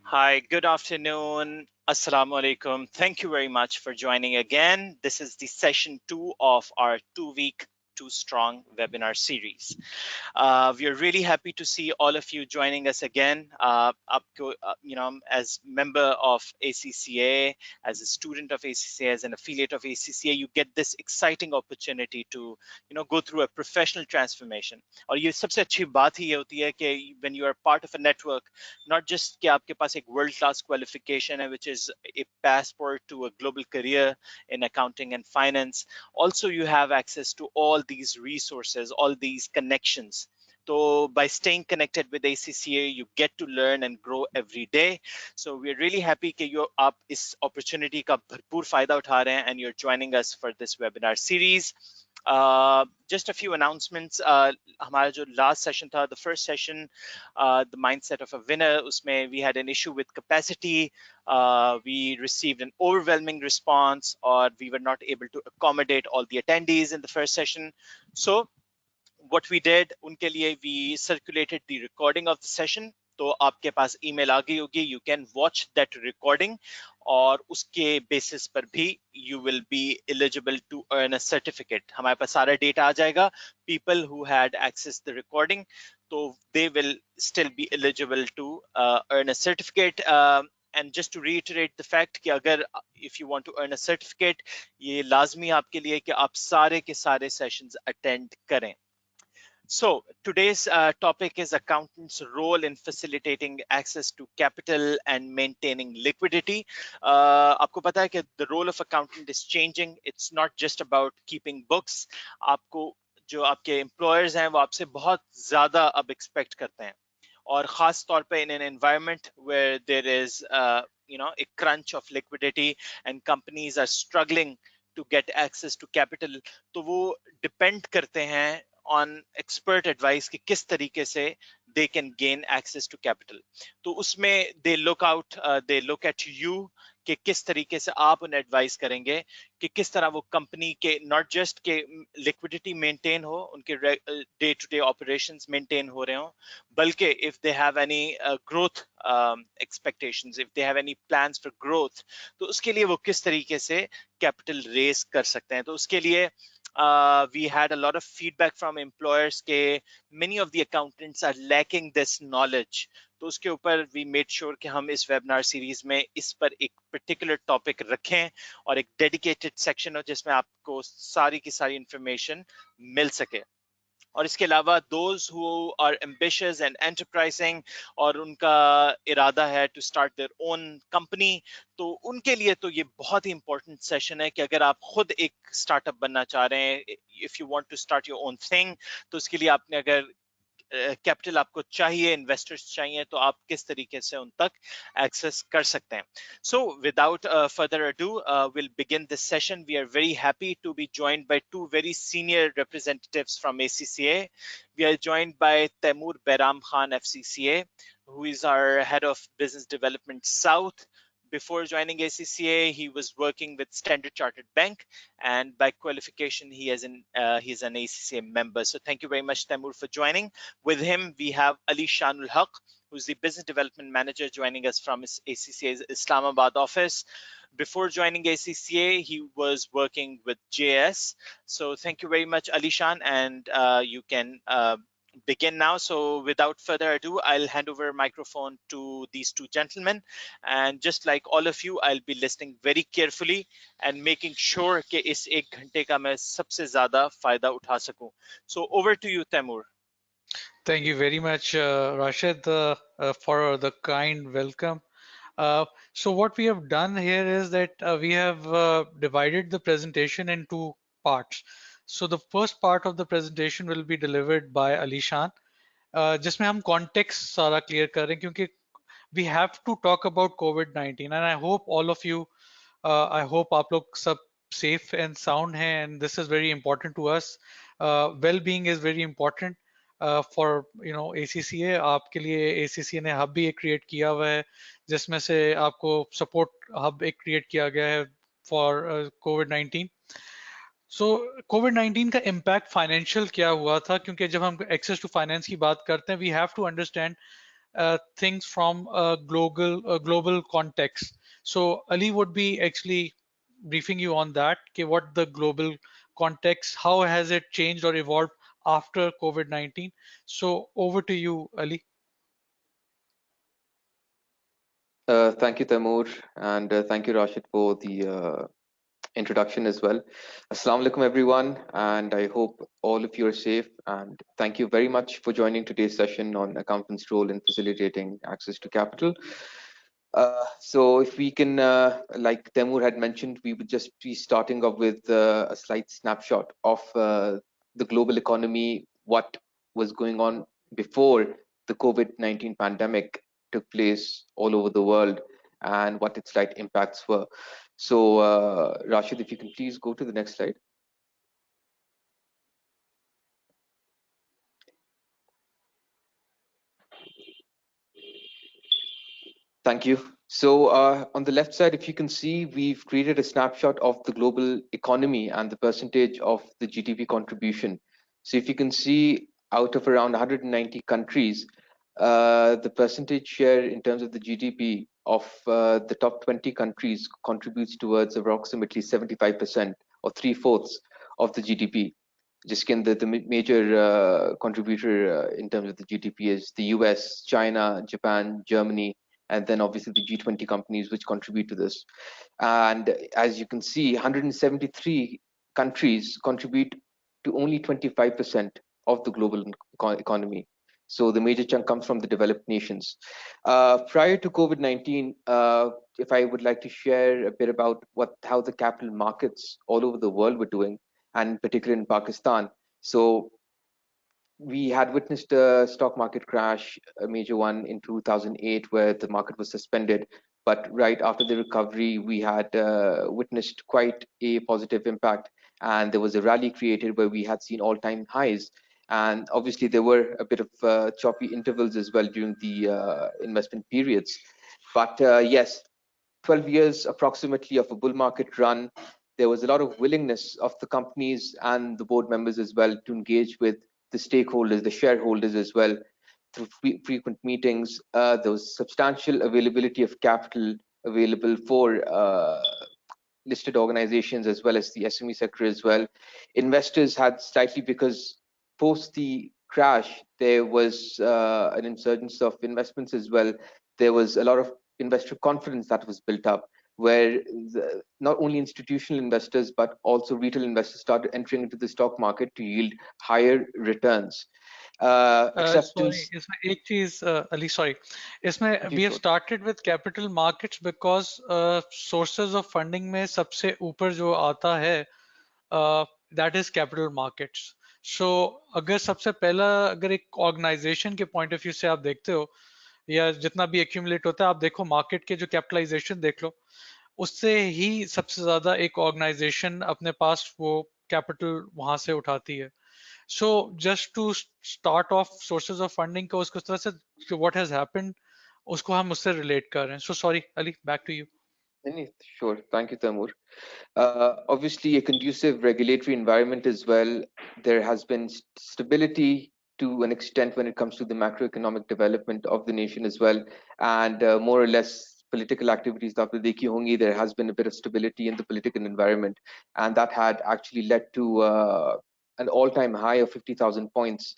Hi, good afternoon. Assalamu alaikum. Thank you very much for joining again. This is the session 2 of our 2-week Too Strong webinar series. We are really happy to see all of you joining us again. As member of ACCA, as a student of ACCA, as an affiliate of ACCA, you get this exciting opportunity to, go through a professional transformation. और ये सबसे अच्छी बात ही ये होती है कि when you are part of a network, not just कि आपके पास एक world class qualification है, which is a passport to a global career in accounting and finance. Also, you have access to all these resources, all these connections. So by staying connected with ACCA, you get to learn and grow every day. So we're really happy that you're up इस opportunity का भरपूर फायदा उठा रहे हैं and you're joining us for this webinar series. Just a few announcements. हमारा जो last session था, the first session, the mindset of a winner, उसमें we had an issue with capacity. We received an overwhelming response, or we were not able to accommodate all the attendees in the first session. So what we did, उनके लिए we circulated the recording of the session. तो आपके पास email आ गई होगी, you can watch that recording, और उसके basis पर भी you will be eligible to earn a certificate. हमारे पास सारा data आ जाएगा. People who had accessed the recording, तो they will still be eligible to earn a certificate. And just to reiterate the fact कि अगर if you want to earn a certificate, ये लाजमी आपके लिए कि आप सारे के सारे sessions attend करें. So today's topic is accountants' role in facilitating access to capital and maintaining liquidity. आपको पता है कि the role of accountant is changing. It's not just about keeping books. आपको जो आपके employers हैं वो आपसे बहुत ज़्यादा अब expect करते हैं, और ख़ास तौर पे in an environment where there is a crunch of liquidity and companies are struggling to get access to capital, तो वो depend करते हैं on expert advice कि किस तरीके से they can gain access to capital. तो उसमें they look at you कि किस तरीके से आप उन्हें एडवाइस करेंगे कि किस तरह वो कंपनी के not just के liquidity maintain हो, उनके day to day operations maintain हो रहे हो, बल्कि if they have any growth expectations, if they have any plans for growth, तो उसके लिए वो किस तरीके से capital raise कर सकते हैं. तो उसके लिए we had a lot of feedback from employers के many of the accountants are lacking this knowledge. तो उसके ऊपर we made sure कि हम इस webinar series में इस पर एक particular topic रखें और एक dedicated section हो जिसमें आपको सारी की सारी information मिल सके. और इसके अलावा those who are ambitious and enterprising और उनका इरादा है to start their own company, तो उनके लिए तो ये बहुत ही important session है कि अगर आप खुद एक startup बनना चाह रहे हैं, if you want to start your own thing, तो उसके लिए आपने अगर कैपिटल आपको चाहिए, इन्वेस्टर्स चाहिए, तो आप किस तरीके से उन तक एक्सेस कर सकते हैं. So without further ado, we'll begin this session. We are very happy to be joined by two very senior representatives from ACCA. We are joined by Taimur Behram Khan, FCCA, who is our head of business development South. Before joining ACCA, he was working with Standard Chartered Bank, and by qualification, he's an ACCA member. So thank you very much, Taimur, for joining. With him, we have Ali Shanul Haq, who's the business development manager, joining us from his ACCA's Islamabad office. Before joining ACCA, he was working with JS. So thank you very much, Ali Shan, and you can begin now. So without further ado, I'll hand over a microphone to these two gentlemen. And just like all of you, I'll be listening very carefully and making sure कि इस एक घंटे का मैं सबसे ज़्यादा फायदा उठा सकूं. So over to you, Taimur. Thank you very much, Rashid, for the kind welcome. So what we have done here is that we have divided the presentation in two parts. So the first part of the presentation will be delivered by Ali Shan, जिसमें हम context सारा clear कर रहे हैं क्योंकि we have to talk about COVID-19 and I hope all of you, I hope आप लोग सब safe and sound हैं and this is very important to us. Well-being is very important. For ACCA, आपके लिए ACCA ने hub भी एक create किया हुआ है जिसमें से आपको सपोर्ट हब एक क्रिएट किया गया है फॉर कोविड-19. सो कोविड-19 का इम्पैक्ट फाइनेंशियल क्या हुआ था, क्योंकि जब हम एक्सेस टू फाइनेंस की बात करते हैं we have to understand things from a global context. So Ali would be actually briefing you on that. Okay, what the global context, how has it changed or evolved after COVID-19? So over to you, Ali. Thank you, Taimur, and thank you, Rashid, for the introduction as well. Assalamu alaikum, everyone, and I hope all of you are safe. And thank you very much for joining today's session on accountants' role in facilitating access to capital. So if we can, like Temur had mentioned, we would just be starting off with a slight snapshot of the global economy, what was going on before the COVID-19 pandemic took place all over the world, and what its slight impacts were. So, Rashid, if you can please go to the next slide. Thank you. So on the left side, if you can see, we've created a snapshot of the global economy and the percentage of the GDP contribution. So if you can see, out of around 190 countries, the percentage share in terms of the GDP of the top 20 countries contributes towards approximately 75% or three-fourths of the GDP. Just again, the major contributor in terms of the GDP is the US, China, Japan, Germany, and then obviously the G20 companies which contribute to this. And as you can see, 173 countries contribute to only 25% of the global economy. So the major chunk comes from the developed nations. Prior to COVID-19, if I would like to share a bit about how the capital markets all over the world were doing, and particularly in Pakistan. So we had witnessed a stock market crash, a major one in 2008, where the market was suspended. But right after the recovery, we had witnessed quite a positive impact. And there was a rally created where we had seen all-time highs. And obviously, there were a bit of choppy intervals as well during the investment periods. But yes, 12 years approximately of a bull market run, there was a lot of willingness of the companies and the board members as well to engage with the stakeholders, the shareholders as well, through frequent meetings. There was substantial availability of capital available for listed organizations as well as the SME sector as well. Investors had slightly, because post the crash, there was an insurgence of investments as well. There was a lot of investor confidence that was built up, where not only institutional investors but also retail investors started entering into the stock market to yield higher returns. Sorry, Acceptance. इसमें एक चीज Ali, sorry, इसमें जी, we have sure. started with capital markets because sources of funding में सबसे ऊपर जो आता है that is capital markets. So अगर सबसे पहला, अगर एक ऑर्गेनाइजेशन के पॉइंट ऑफ व्यू से आप देखते हो या जितना भी एक्यूमुलेट होता है, आप देखो मार्केट के जो कैपिटलाइजेशन देख लो, उससे ही सबसे ज्यादा एक ऑर्गेनाइजेशन अपने पास वो कैपिटल वहां से उठाती है. So just to start off sources of funding को उसको तरह से what has happened उसको हम उससे relate कर रहे हैं. So sorry Ali, back to you. Sure. Thank you, Tamur. Obviously, a conducive regulatory environment as well. There has been stability to an extent when it comes to the macroeconomic development of the nation as well, and more or less political activities. After Dekhi Hongi, there has been a bit of stability in the political environment, and that had actually led to an all-time high of 50,000 points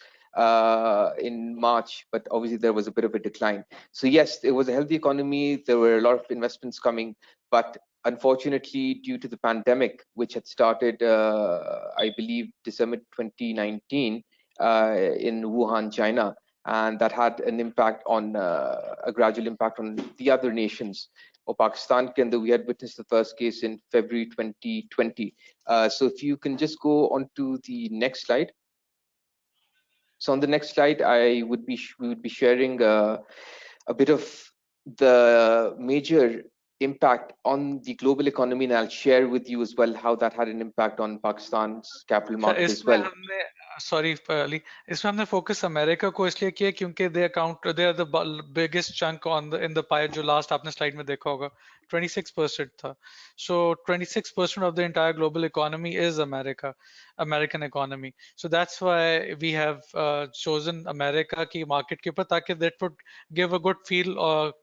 in March. But obviously, there was a bit of a decline. So yes, it was a healthy economy. There were a lot of investments coming, but unfortunately, due to the pandemic, which had started, I believe, December 2019 in Wuhan, China, and that had an impact on a gradual impact on the other nations. Or Pakistan, we had witnessed the first case in February 2020. So if you can just go on to the next slide. So on the next slide, we would be sharing a bit of the major impact on the global economy, and I'll share with you as well how that had an impact on Pakistan's capital market as इसमें well. हमने sorry Ali, इसमें हमने focus America को इसलिए किया क्योंकि they are the biggest chunk on the in the pie, जो last आपने स्लाइड में देखा होगा 26% था. So 26% of the entire global economy is America, American economy. So that's why we have chosen America की मार्केट के ऊपर, ताकि that would give a good feel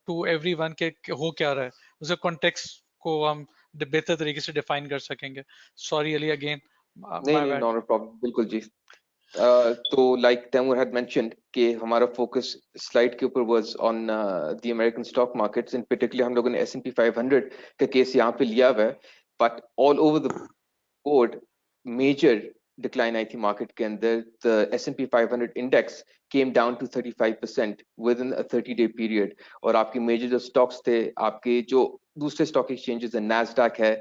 to everyone के हो क्या रहा है, उसे कॉन्टेक्स्ट को हम बेहतर तरीके से डिफाइन कर सकेंगे. सॉरी अली अगेन, नहीं माय नहीं, बैड. नॉट अ प्रॉब्लम, बिल्कुल जी. तो लाइक तैमूर had mentioned कि हमारा फोकस स्लाइड के ऊपर was on the American stock markets. In particular हम लोगों ने S&P 500 का केस यहाँ पे लिया हुआ है, but all over the board major decline आई थी मार्केट के अंदर. The S&P 500 index came down to 35% within a 30-day period. और आपके मेजर जो स्टॉक्स थे, आपके जो दूसरे स्टॉक एक्सचेंजेस है, नैस्डैक है,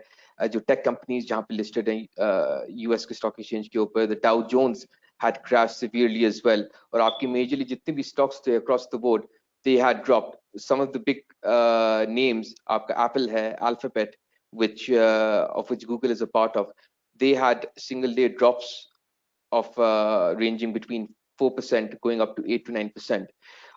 जो टेक कंपनीज जहाँ पे लिस्टेड हैं यूएस के स्टॉक एक्सचेंज के ऊपर, the Dow Jones had crashed severely as well. और आपकी मेजरली जितने भी स्टॉक्स थे across the board, they had dropped. Some of the big names, आपका Apple है, Alphabet, which of which Google is a part of, they had single day drops of ranging between 4% going up to 8 to 9%.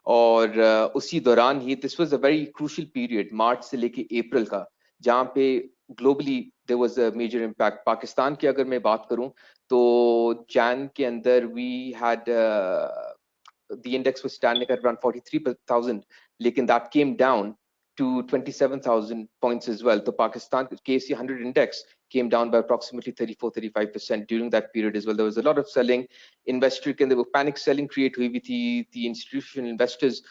और उसी दौरान ही this was a very crucial period, मार्च से लेके अप्रैल का, जहाँ पे globally there was a major impact. Pakistan की अगर मैं बात करूं तो जैन के अंदर we had the index was standing at around 43,000, लेकिन that came down to 27,000 points as well. So Pakistan KC 100 index came down by approximately 34-35% during that period as well. There was a lot of selling. Investor can, there were panic selling create हुई भी थी. The institutional investors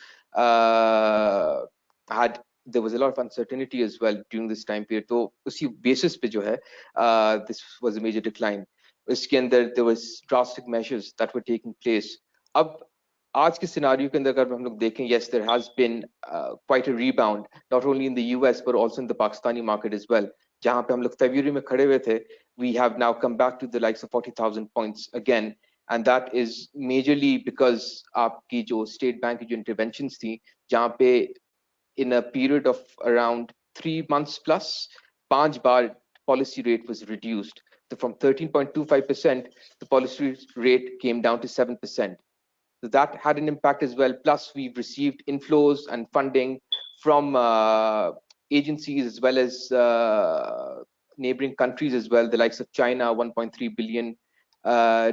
had, there was a lot of uncertainty as well during this time period. तो उसी basis पे जो है this was a major decline. इसके अंदर there was drastic measures that were taking place. अब आज के सिनारियो के अंदर अगर हम लोग देखें, yes, there has been quite a rebound, not only in the US but also in the Pakistani market as well. जहाँ पे हम लोग फरवरी में खड़े हुए थे, we have now come back to the likes of 40,000 points again, and that is majorly because आपकी जो स्टेट बैंक की जो interventions थी, जहाँ पे in a period of around 3 months plus, 5 bar policy rate was reduced. So from 13.25%, the policy rate came down to 7%. So that had an impact as well. Plus, we've received inflows and funding from agencies as well as neighboring countries as well, the likes of China, $1.3 billion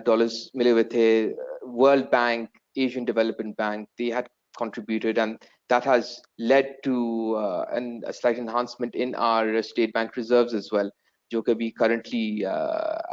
dollars मिले हुए थे. World Bank, Asian Development Bank, they had contributed, and that has led to a slight enhancement in our state bank reserves as well. जो कि अभी currently,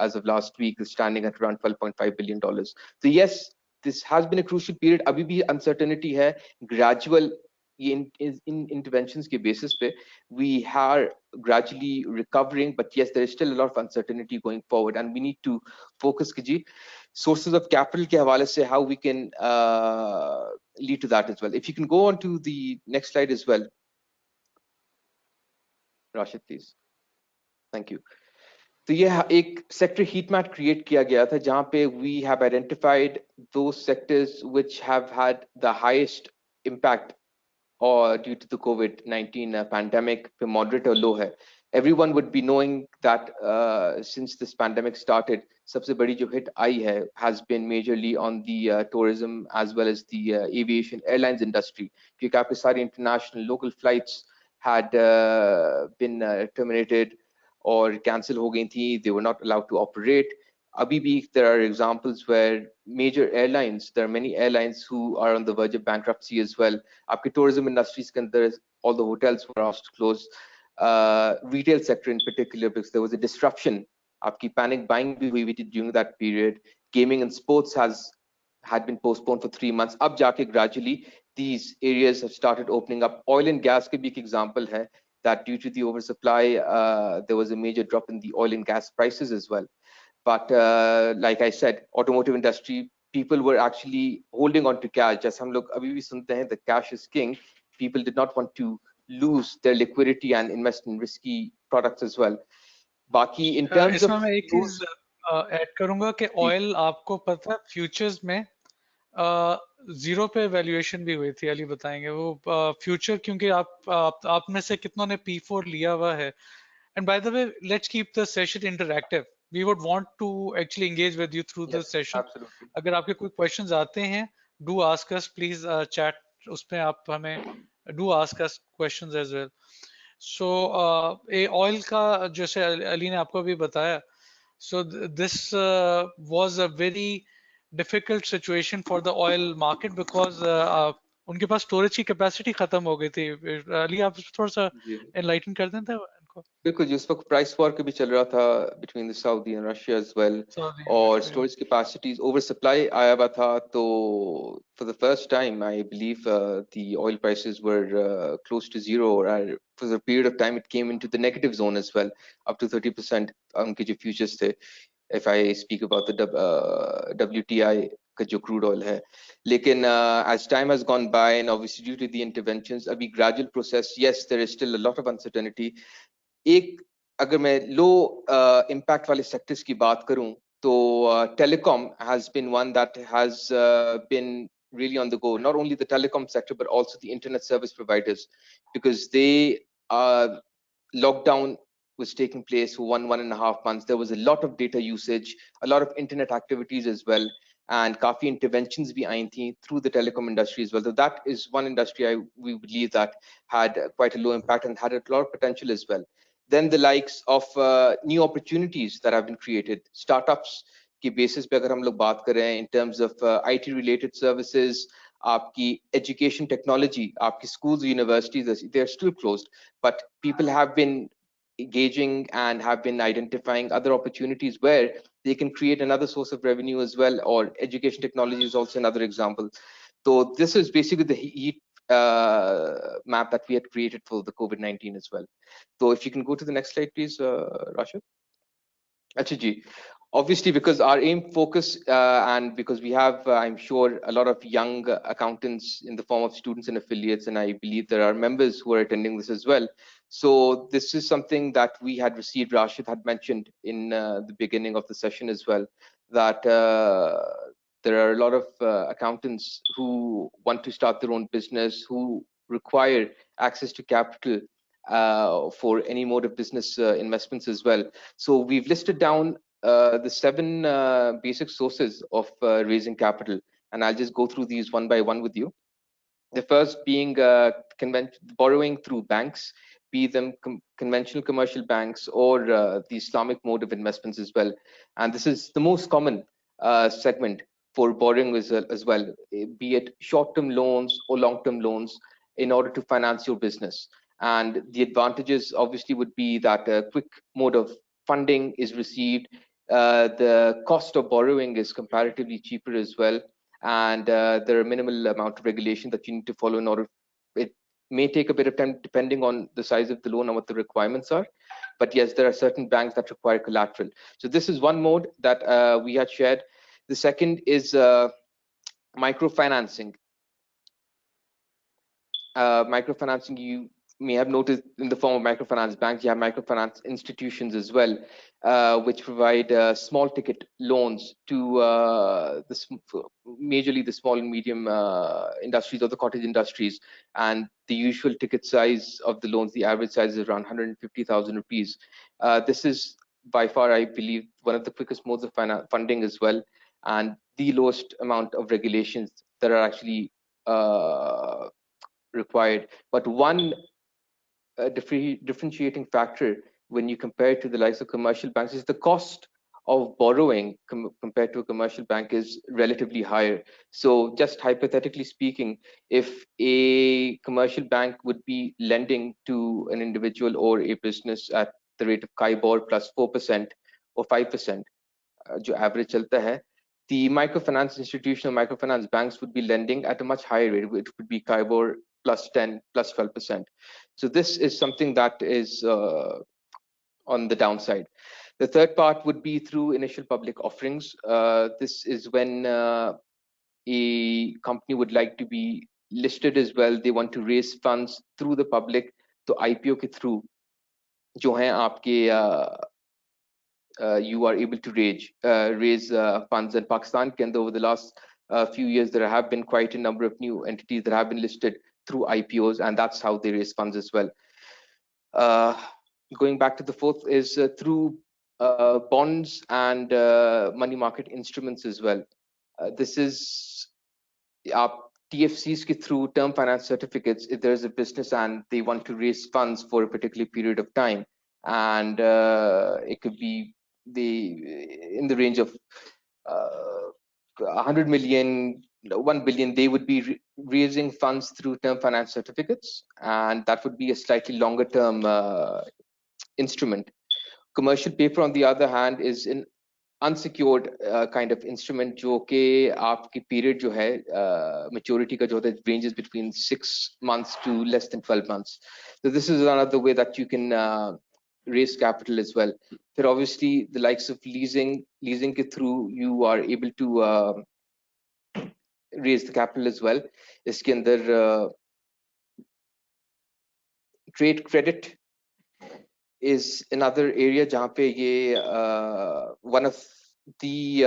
as of last week, is standing at around $12.5 billion. So yes, this has been a crucial period. अभी भी uncertainty है, gradual in interventions के basis पे we are gradually recovering, but yes, there is still a lot of uncertainty going forward, and we need to focus कीजिए sources of capital के हवाले से, how we can lead to that as well. If you can go on to the next slide as well, Rashid, please. Thank you. तो ये एक sector heat map create किया गया था, जहां पे वी हैव आइडेंटिफाइड दो sectors which have had the highest impact or due to the COVID-19 pandemic, moderate or low hai. Everyone would be knowing that since this pandemic started, सबसे बड़ी जो hit आई है has been majorly on the tourism as well as the aviation airlines industry, क्योंकि आपके सारे international local flights had been terminated or cancel हो गई थी. They were not allowed to operate. Abhi bhi, there are examples where major airlines, there are many airlines who are on the verge of bankruptcy as well. आपके tourism industries के अंदर all the hotels were asked to close. Retail sector in particular, because there was a disruption. आपकी panic buying भी हुई थी during that period. Gaming and sports had been postponed for 3 months. अब जाके gradually these areas have started opening up. Oil and gas के भी एक example है that due to the oversupply, there was a major drop in the oil and gas prices as well. But like I said, automotive industry, people were actually holding on to cash. जैसे हम लोग अभी भी सुनते हैं, the cash is king. People did not want to lose their liquidity and invest in risky products as well. बाकी in terms इसमें of मैं एक चीज ऐड करूंगा कि ऑयल, आपको पता है फ्यूचर्स में जीरो पे वैल्यूएशन भी हुई थी, अली बताएंगे वो फ्यूचर, क्योंकि आप में से कितनों ने P4 लिया हुआ है. And bye the way, let's keep the session interactive. we would want to actually engage with you through the Yes, session. absolutely. अगर आपके कोई questions आते हैं, do ask us, please chat उसमें आप हमें do ask us questions as well. So ये oil का जैसे अली ने आपको भी बताया, so this was a very difficult situation for the oil market because उनके पास स्टोरेज की कैपेसिटी खत्म हो गई थी. अली आप थोड़ा सा जी एनलाइटन कर दें था इनको. बिल्कुल जी, उस वक्त प्राइस वॉर भी चल रहा था between the Saudi and Russia as well, Saudi और Arabia. Storage capacities over supply आया हुआ था. तो for the first time I believe the oil prices were close to zero, और for the period of time it came into the negative zone as well, up to 30% उनके जो futures थे, if I speak about the WTI का जो crude oil है. लेकिन as time has gone by and obviously due to the interventions, अभी gradual process, yes, there is still a lot of uncertainty. एक अगर मैं लो impact वाले sectors की बात करूं, तो telecom has been one that has been really on the go. Not only the telecom sector, but also the internet service providers, because they lockdown was taking place for 1.5 months. There was a lot of data usage, a lot of internet activities as well, and काफी interventions भी आई थी through the telecom industry as well. So that is one industry we believe that had quite a low impact and had a lot of potential as well. Then the likes of new opportunities that have been created, startups की basis पे अगर हम लोग बात करें in terms of IT related services, आपकी education technology, आपकी schools, universities, they are still closed, but people have been engaging and have been identifying other opportunities where they can create another source of revenue as well, or education technology is also another example. So this is basically the heat map that we had created for the COVID-19 as well. So if you can go to the next slide, please, Rashid. Actually, obviously, because our aim focus and because we have, I'm sure, a lot of young accountants in the form of students and affiliates, and I believe there are members who are attending this as well. So this is something that we had received. Rashid had mentioned in the beginning of the session as well, that there are a lot of accountants who want to start their own business, who require access to capital for any mode of business investments as well. So we've listed down the 7 basic sources of raising capital, and I'll just go through these one by one with you. The first being borrowing through banks, be them conventional commercial banks or the Islamic mode of investments as well. And this is the most common segment for borrowing as well, be it short-term loans or long-term loans in order to finance your business. And the advantages obviously would be that a quick mode of funding is received. The cost of borrowing is comparatively cheaper as well, and there are minimal amount of regulation that you need to follow in order. It may take a bit of time depending on the size of the loan and what the requirements are, but yes, there are certain banks that require collateral. So this is one mode that we had shared. The second is microfinancing. Microfinancing, you may have noticed in the form of microfinance banks, you have microfinance institutions as well, which provide small ticket loans to majorly the small and medium industries or the cottage industries. And the usual ticket size of the loans, the average size is around 150,000 rupees. This is by far, I believe, one of the quickest modes of funding as well, and the lowest amount of regulations that are actually required. But one differentiating factor when you compare it to the likes of commercial banks is the cost of borrowing compared to a commercial bank is relatively higher. So just hypothetically speaking, if a commercial bank would be lending to an individual or a business at the rate of KIBOR plus 4% or 5%, जो average चलता है, the microfinance institution or microfinance banks would be lending at a much higher rate. It would be KIBOR plus 10, plus 12%. So this is something that is on the downside. The third part would be through initial public offerings. This is when a company would like to be listed as well. They want to raise funds through the public. So IPO के through जो हैं आपके you are able to raise funds. In Pakistan, over the last few years, there have been quite a number of new entities that have been listed through IPOs, and that's how they raise funds as well. Going back to the fourth is through bonds and money market instruments as well. This is TFCs through term finance certificates. If there's a business and they want to raise funds for a particular period of time, and it could be in the range of 100 million, 1 billion, they would be raising funds through term finance certificates, and that would be a slightly longer term instrument. Commercial paper, on the other hand, is an unsecured kind of instrument जो कि आपकी period जो है maturity का जो होता है ranges between 6 months to less than 12 months. So this is another way that you can raise capital as well. But obviously the likes of leasing के through you are able to raise the capital as well. इसके अंदर trade credit is another area जहाँ पे ये one of the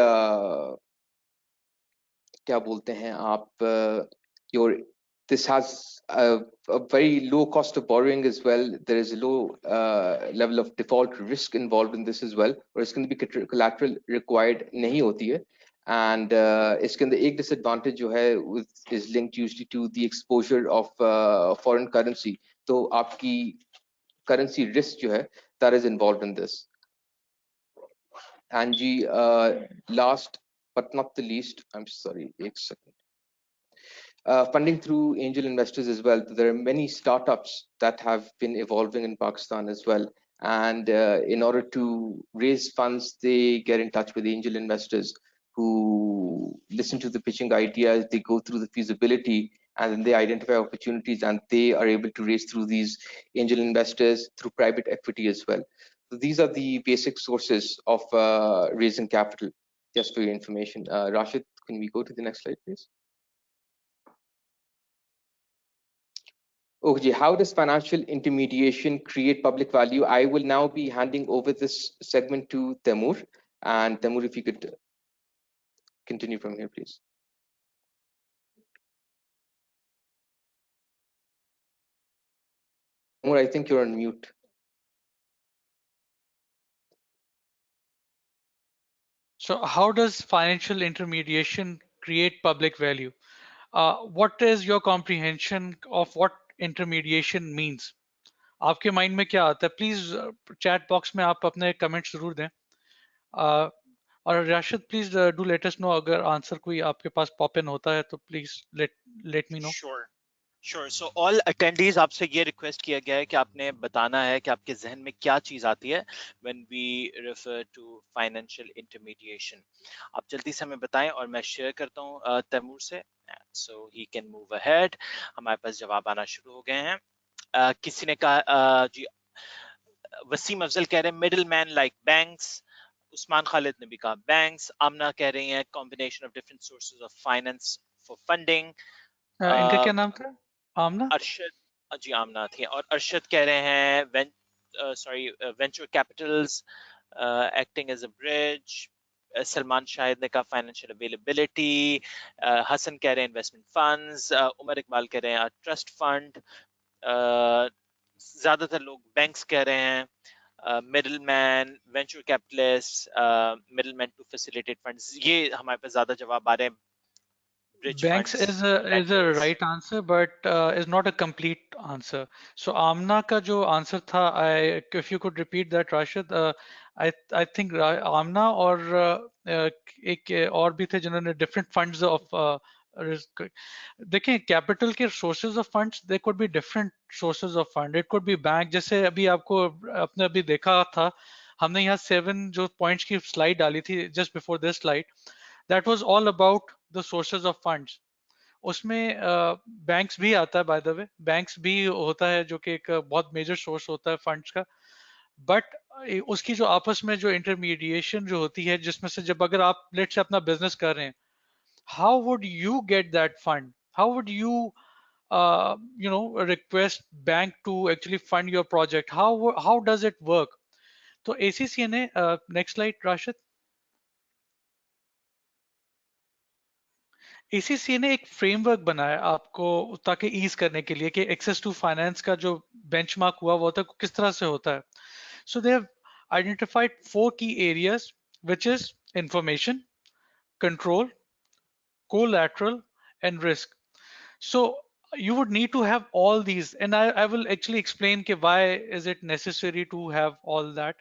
क्या बोलते हैं आप your this has a very low cost of borrowing as well. There is a low level of default risk involved in this as well, or it's going to be collateral required नहीं होती है. And इसके अंदर एक disadvantage जो है is linked usually to the exposure of foreign currency. तो आपकी currency risk जो है that is involved in this. And जी last but not the least, I'm sorry, एक second. Funding through angel investors as well. There are many startups that have been evolving in Pakistan as well. And in order to raise funds, they get in touch with angel investors who listen to the pitching ideas, they go through the feasibility, and then they identify opportunities, and they are able to raise through these angel investors through private equity as well. So these are the basic sources of raising capital, just for your information. Rashid, can we go to the next slide, please? Okay, how does financial intermediation create public value? I will now be handing over this segment to Taimur. And Taimur, if you could continue from here, please. Taimur, I think you're on mute. So how does financial intermediation create public value? What is your comprehension of what intermediation means? आपके mind में क्या आता है? Please chat box में आप अपने comments जरूर दें. और Rashid please do let us know अगर आंसर कोई आपके पास पॉप इन होता है तो please let me know. Sure. So all attendees आपसे ये रिक्वेस्ट किया गया है कि आपने बताना है कि आपके जहन में क्या चीज आती है when we refer to financial intermediation. आप जल्दी से हमें बताएं और मैं शेयर करता हूँ तैमूर से. So he can move ahead. हमारे पास जवाब आना शुरू हो गए हैं. किसी ने कहा जी वसीम अफजल कह रहे हैं middle man like banks. Usman Khalid ने भी कहा बैंक्स. आमना कह रही हैं combination of different sources of finance for funding. इनका क्या नाम था? आमना? अरशद जी आमना थी. और अरशद कह रहे हैं venture capitals acting as a bridge. Salman Shahid ने कहा फाइनेंशियल अवेलेबिलिटी. हसन कह रहे हैं इन्वेस्टमेंट फंड्स. उमर इकबाल कह रहे हैं ट्रस्ट फंड. ज्यादातर लोग बैंक्स कह रहे हैं. Middleman, venture capitalist, middleman to facilitate funds. ये हमारे पास ज्यादा जवाब आ रहे हैं. Banks is a right answer, but is not a complete answer. So Amna का जो answer था, if you could repeat that, Rashid, I think Amna और एक और भी थे जिन्होंने different funds of risk. देखें capital के sources of funds, there could be different sources of fund. It could be bank. जैसे अभी आपको आपने अभी देखा था, हमने यहाँ 7 जो points की slide डाली थी just before this slide. That was all about the sources of funds. उसमें बैंक्स भी आता है बाय द वे. बैंक्स भी होता है जो कि एक बहुत मेजर सोर्स होता है फंड्स का. बट उसकी जो आपस में जो इंटरमीडिएशन जो होती है जिसमें से जब अगर आप लेट से अपना बिजनेस कर रहे हैं, how would you get that fund? How would you request bank to actually fund your project? How does it work? तो ACCA ने नेक्स्ट स्लाइड राशिद. ACCA ने एक फ्रेमवर्क बनाया आपको ताकि ईज करने के लिए कि एक्सेस टू फाइनेंस का जो बेंचमार्क हुआ वो था किस तरह से होता है. सो they have identified 4 key areas, which is information, control, collateral, and risk. So you would need to have all these, and I will actually explain कि why is it necessary to have all that.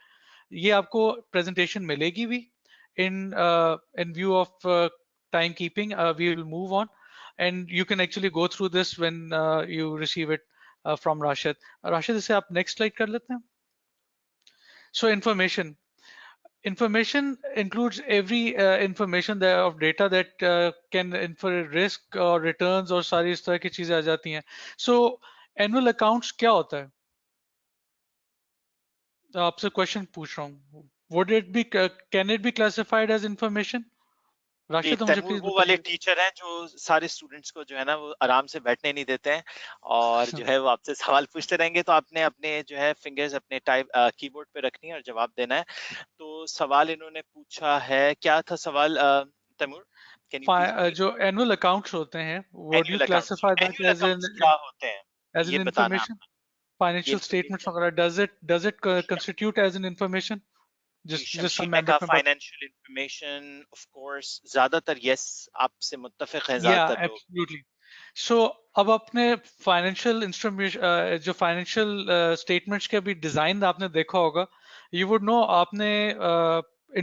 ये आपको presentation मिलेगी भी in view of timekeeping. We will move on, and you can actually go through this when you receive it from Rashid. Rashid, इसे आप next slide कर लेते हैं. So information includes every information that of data that can infer risk or returns और सारी इस तरह की चीजें आ जाती हैं. So annual accounts क्या होता है? आपसे क्वेश्चन पूछ रहा हूँ. Would it be can it be classified as information? Rashid, मुझे तैमूर प्लीज वो वाले बताइए. टीचर हैं जो सारे स्टूडेंट्स को जो है ना वो आराम से बैठने नहीं देते हैं और जो है वो आपसे सवाल पूछते रहेंगे, तो आपने अपने जो है फिंगर्स अपने टाइप कीबोर्ड पे रखनी है और जवाब देना है. तो सवाल इन्होंने पूछा है, क्या था सवाल Taimur? Can you please repeat? जो एनुअल अकाउंट्स होते हैं, would you annual accounts. classify that annual accounts क्या होते हैं as ये an बताना है information? आपको. ये Financial ये statements वगैरह, does it constitute as an information? जी, जिस शमशीर हम ने कहा मैंडेट में बात. फाइनेंशियल इंफॉर्मेशन, ऑफ कोर्स ज्यादातर यस, आपसे मुत्तफिक हैं Yeah, ज्यादातर लोग. absolutely. So अब आपने फाइनेंशियल इंस्ट्रूमेंट जो फाइनेंशियल स्टेटमेंट्स के भी डिजाइन आपने देखा होगा, यू वुड नो, आपने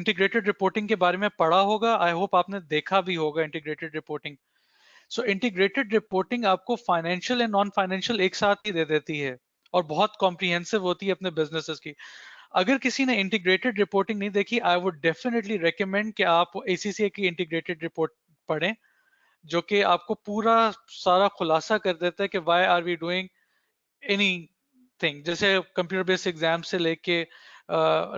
इंटीग्रेटेड रिपोर्टिंग के बारे में पढ़ा होगा. आई होप आपने देखा भी होगा इंटीग्रेटेड रिपोर्टिंग. सो इंटीग्रेटेड रिपोर्टिंग आपको फाइनेंशियल एंड नॉन फाइनेंशियल एक साथ ही दे देती है और बहुत कॉम्प्रिहेंसिव होती है अपने बिजनेसेस की. अगर किसी ने इंटीग्रेटेड रिपोर्टिंग नहीं देखी, आई वुड डेफिनेटली रिकमेंड कि आप एसीसीए की इंटीग्रेटेड रिपोर्ट पढ़ें, जो कि आपको पूरा सारा खुलासा कर देता है कि why are we doing anything. जैसे कंप्यूटर बेस्ड एग्जाम से लेके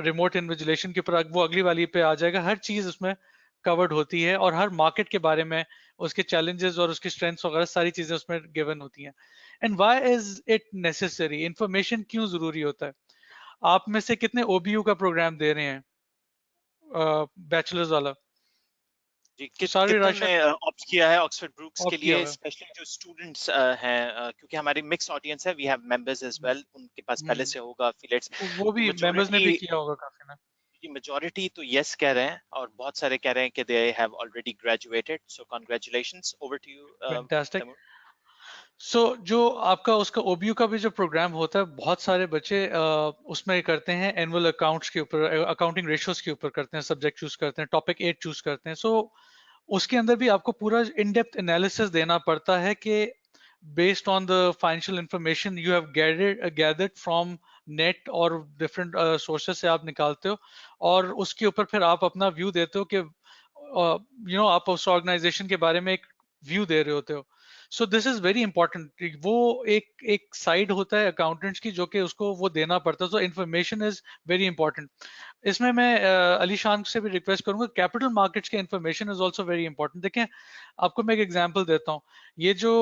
रिमोट इन्विजिलेशन के ऊपर वो अगली वाली पे आ जाएगा. हर चीज उसमें कवर्ड होती है और हर मार्केट के बारे में, उसके चैलेंजेस और उसकी स्ट्रेंथ्स वगैरह सारी चीजें उसमें गिवन होती हैं. And why is it necessary? Information क्यों जरूरी होता है? आप में से कितने ओबीयू का प्रोग्राम दे रहे हैं, बैचलर्स वाला? जी, सारे कितनों राशन ने ऑप्ट किया है ऑक्सफोर्ड ब्रूक्स के ऑप्ट किया लिए, हुआ है. स्पेशली जो स्टूडेंट्स हैं, क्योंकि हमारी मिक्स ऑडियंस है, we have members as well, उनके पास पहले से होगा एफिलिएट्स. वो तो भी मेंबर्स ने मेजॉरिटी भी किया होगा काफी ना. की मेजॉरिटी तो यस कह रहे हैं और बहुत सारे कह रहे हैं कि they have already graduated. So congratulations, over to you fantastic. Taimur. So जो आपका उसका ओबीयू का भी जो प्रोग्राम होता है, बहुत सारे बच्चे उसमें करते हैं एनुअल अकाउंट्स के ऊपर, अकाउंटिंग रेशियोज के ऊपर करते हैं, सब्जेक्ट चूज करते हैं, टॉपिक 8 चूज करते हैं. सो उसके अंदर भी आपको पूरा इन डेप्थ एनालिसिस देना पड़ता है कि based on the financial information you have gathered from net और डिफरेंट सोर्सेज से आप निकालते हो, और उसके ऊपर फिर आप अपना व्यू देते हो कि आप उस ऑर्गेनाइजेशन के बारे में एक व्यू दे रहे होते हो. So this is very important. वो एक साइड होता है अकाउंटेंट्स की जो कि उसको वो देना पड़ता है. So information is very important. इसमें मैं अली शान से भी रिक्वेस्ट करूंगा, कैपिटल मार्केट्स के information is also very important. देखें, आपको मैं एक एग्जांपल देता हूँ. ये जो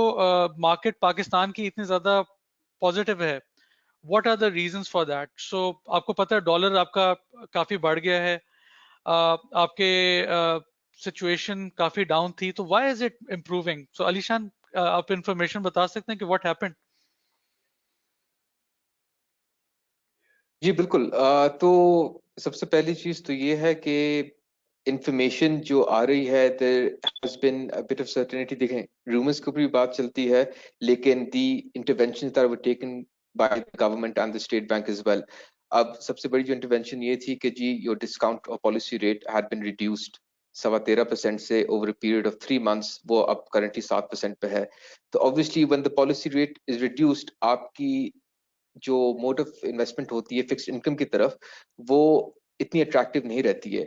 मार्केट पाकिस्तान की इतनी ज्यादा पॉजिटिव है, what are the reasons for that? So आपको पता है डॉलर आपका काफी बढ़ गया है, आपके सिचुएशन काफी डाउन थी, तो व्हाई इज इट इम्प्रूविंग? सो अलीशान, आप इंफॉर्मेशन बता सकते हैं कि व्हाट हैपेंड? जी बिल्कुल. तो सबसे पहली चीज तो ये है कि इंफॉर्मेशन जो आ रही है, there has been a bit of certainty. देखें, रूमर्स की भी बात चलती है, लेकिन the interventions that were taken by the government and the State Bank as well. अब सबसे बड़ी जो इंटरवेंशन ये थी कि जी योर डिस्काउंट और policy rate had been reduced 13.25% से over a period of 3 months. वो अब करंटली 7% पे है. तो obviously when the policy rate is reduced, आपकी जो मोड ऑफ इन्वेस्टमेंट होती है फिक्स्ड इनकम की तरफ, वो इतनी अट्रैक्टिव नहीं रहती है,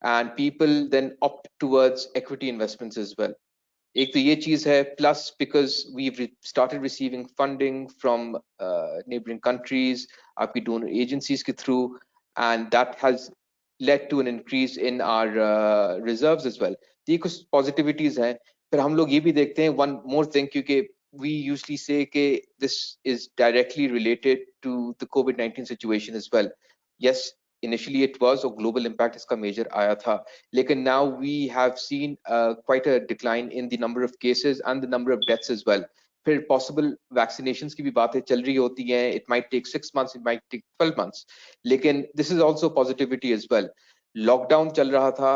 and people then opt towards equity investments as well. एक तो ये चीज है, plus because we started receiving funding from neighbouring countries, आपकी डोनर एजेंसीज के through, and that has led to an increase in our reserves as well. ये कुछ positivities हैं. फिर हम लोग ये भी देखते हैं one more thing, क्योंकि we usually say कि this is directly related to the COVID-19 situation as well. Yes, initially it was a global impact, इसका major आया था, लेकिन now we have seen quite a decline in the number of cases and the number of deaths as well. फिर possible vaccination की भी बातें चल रही होती हैं, it might take 6 months, it might take 12 months, लेकिन this is also positivity as well. Lockdown चल रहा था,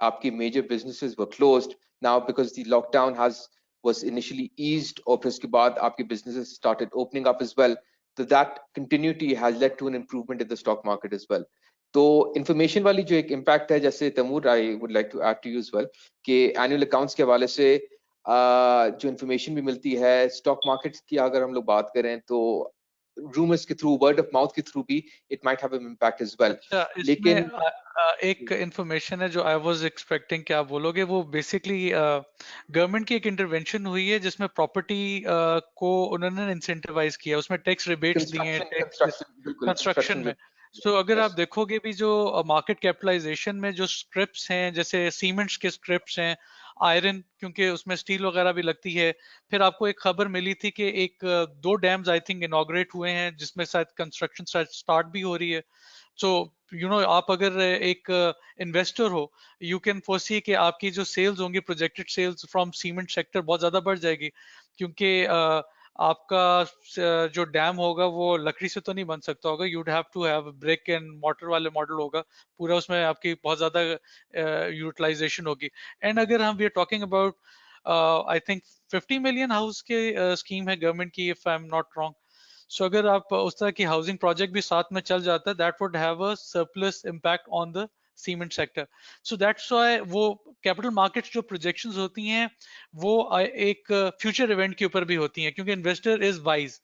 आपकी major businesses were closed, now because the lockdown has was initially eased, और फिर उसके बाद आपके businesses started opening up as well, so that continuity has led to an improvement in the stock market as well. तो information वाली जो एक impact है, जैसे Taimur, I would like to add to you as well, कि annual accounts के हवाले से जो इन्फॉर्मेशन भी मिलती है स्टॉक मार्केट्स की, अगर हम लोग बात करें तो रूमर्स के थ्रू, वर्ड ऑफ माउथ के थ्रू भी it might have an impact as well. अच्छा, इसमें लेकिन एक इंफॉर्मेशन है जो आई वाज एक्सपेक्टिंग कि आप बोलोगे, वो बेसिकली गवर्नमेंट की एक इंटरवेंशन हुई है जिसमें प्रॉपर्टी को उन्होंने इंसेंटिवाइज किया, उसमें टैक्स रिबेट्स दिए हैं कंस्ट्रक्शन, बिल्कुल कंस्ट्रक्शन में। सो अगर आप देखोगे भी जो मार्केट कैपिटलाइजेशन में जो स्क्रिप्ट्स हैं, जैसे सीमेंट्स के स्क्रिप्ट्स हैं, आयरन, क्योंकि उसमें स्टील वगैरह भी लगती है। फिर आपको एक खबर मिली थी कि एक दो डैम्स आई थिंक इनॉग्रेट हुए हैं जिसमें शायद कंस्ट्रक्शन स्टार्ट भी हो रही है। सो आप अगर एक इन्वेस्टर हो, यू कैन फोरसी कि आपकी जो सेल्स होंगी, projected sales from cement sector बहुत ज्यादा बढ़ जाएगी, क्योंकि आपका जो डैम होगा वो लकड़ी से तो नहीं बन सकता होगा, you'd have to have brick and mortar वाले मॉडल होगा पूरा, उसमें आपकी बहुत ज्यादा यूटिलाइजेशन होगी। एंड अगर हम we are talking about I think 50 million house के स्कीम है गवर्नमेंट की, if I am not wrong. So अगर आप उस तरह की हाउसिंग प्रोजेक्ट भी साथ में चल जाता है, that would have a surplus impact on the cement sector. So that's why वो कैपिटल मार्केट्स जो प्रोजेक्शंस होती हैं वो एक फ्यूचर इवेंट के ऊपर भी होती हैं, क्योंकि investor is wise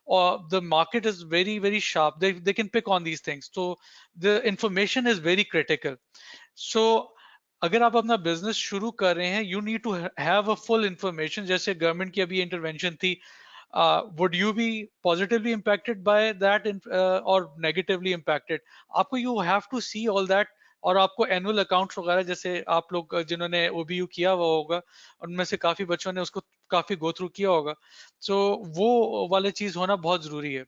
or the market is very very sharp, they can pick on these things, so the information is very critical. So अगर आप अपना बिजनेस शुरू कर रहे हैं, you need to have a full information. जैसे government की अभी इंटरवेंशन थी, would you be positively impacted by that or negatively impacted? आपको you have to see all that, और आपको एनुअल अकाउंट्स वगैरह, जैसे आप लोग जिन्होंने ओबीयू किया हुआ होगा उनमें से काफी बच्चों ने उसको काफी गो थ्रू किया होगा, सो वो वाले चीज होना बहुत जरूरी है।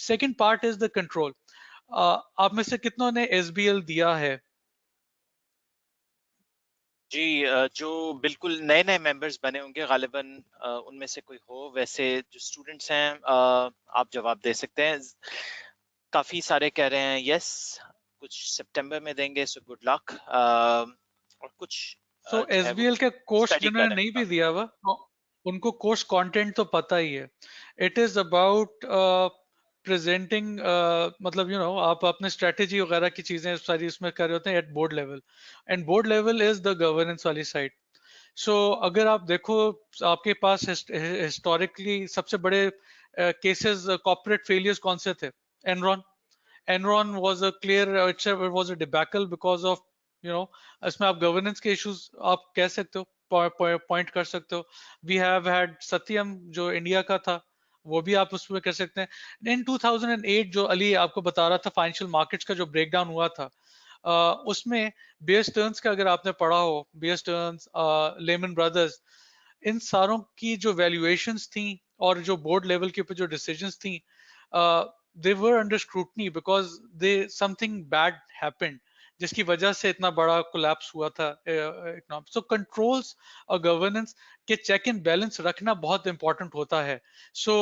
Second part is the control. आप में से कितनों ने एसबीएल दिया है? जी, जो बिल्कुल नए नए मेंबर्स बने होंगे गालिबन, उनमें से कोई हो, वैसे जो स्टूडेंट्स हैं, आप जवाब दे सकते हैं। काफी सारे कह रहे हैं यस, कुछ सितंबर में देंगे, सो गुड लक। और कुछ सो जो है वो एसबीएल के कोर्स स्टडी कर जिन्होंने रहे नहीं भी हैं। दिया हुआ, उनको कोर्स कंटेंट तो पता ही है। इट इज अबाउट प्रेजेंटिंग, मतलब आप अपने स्ट्रेटेजी वगैरह की चीजें सारी उसमें कर रहे होते हैं at board level, and board level is the governance वाली साइड। सो अगर आप देखो, आपके पास हिस्टोरिकली सबसे बड़े केसेस कॉर्पोरेट फेलियर्स कौन से थे? Enron. Enron was a clear, it was a debacle because of, इसमें आप गवर्नेंस के इश्यूज आप कह सकते हो, पॉइंट कर सकते हो। वी हैव हैड सत्यम जो इंडिया का था, वो भी आप उसमें कर सकते हैं। इन 2008 जो अली आपको बता रहा था फाइनेंशियल मार्केट्स का जो ब्रेकडाउन हुआ था, उसमें बेयर स्टर्न्स का अगर आपने पढ़ा हो, बेयर स्टर्न्स, लेमन ब्रदर्स, इन सारों की जो वैल्यूएशंस थी और जो बोर्ड लेवल के ऊपर जो डिसीजंस थी, they were under scrutiny because something bad happened, जिसकी वजह से इतना बड़ा कोलैप्स हुआ था इकोनॉमिक। सो कंट्रोल्स और गवर्नेंस के चेक एंड बैलेंस रखना बहुत इंपॉर्टेंट होता है। सो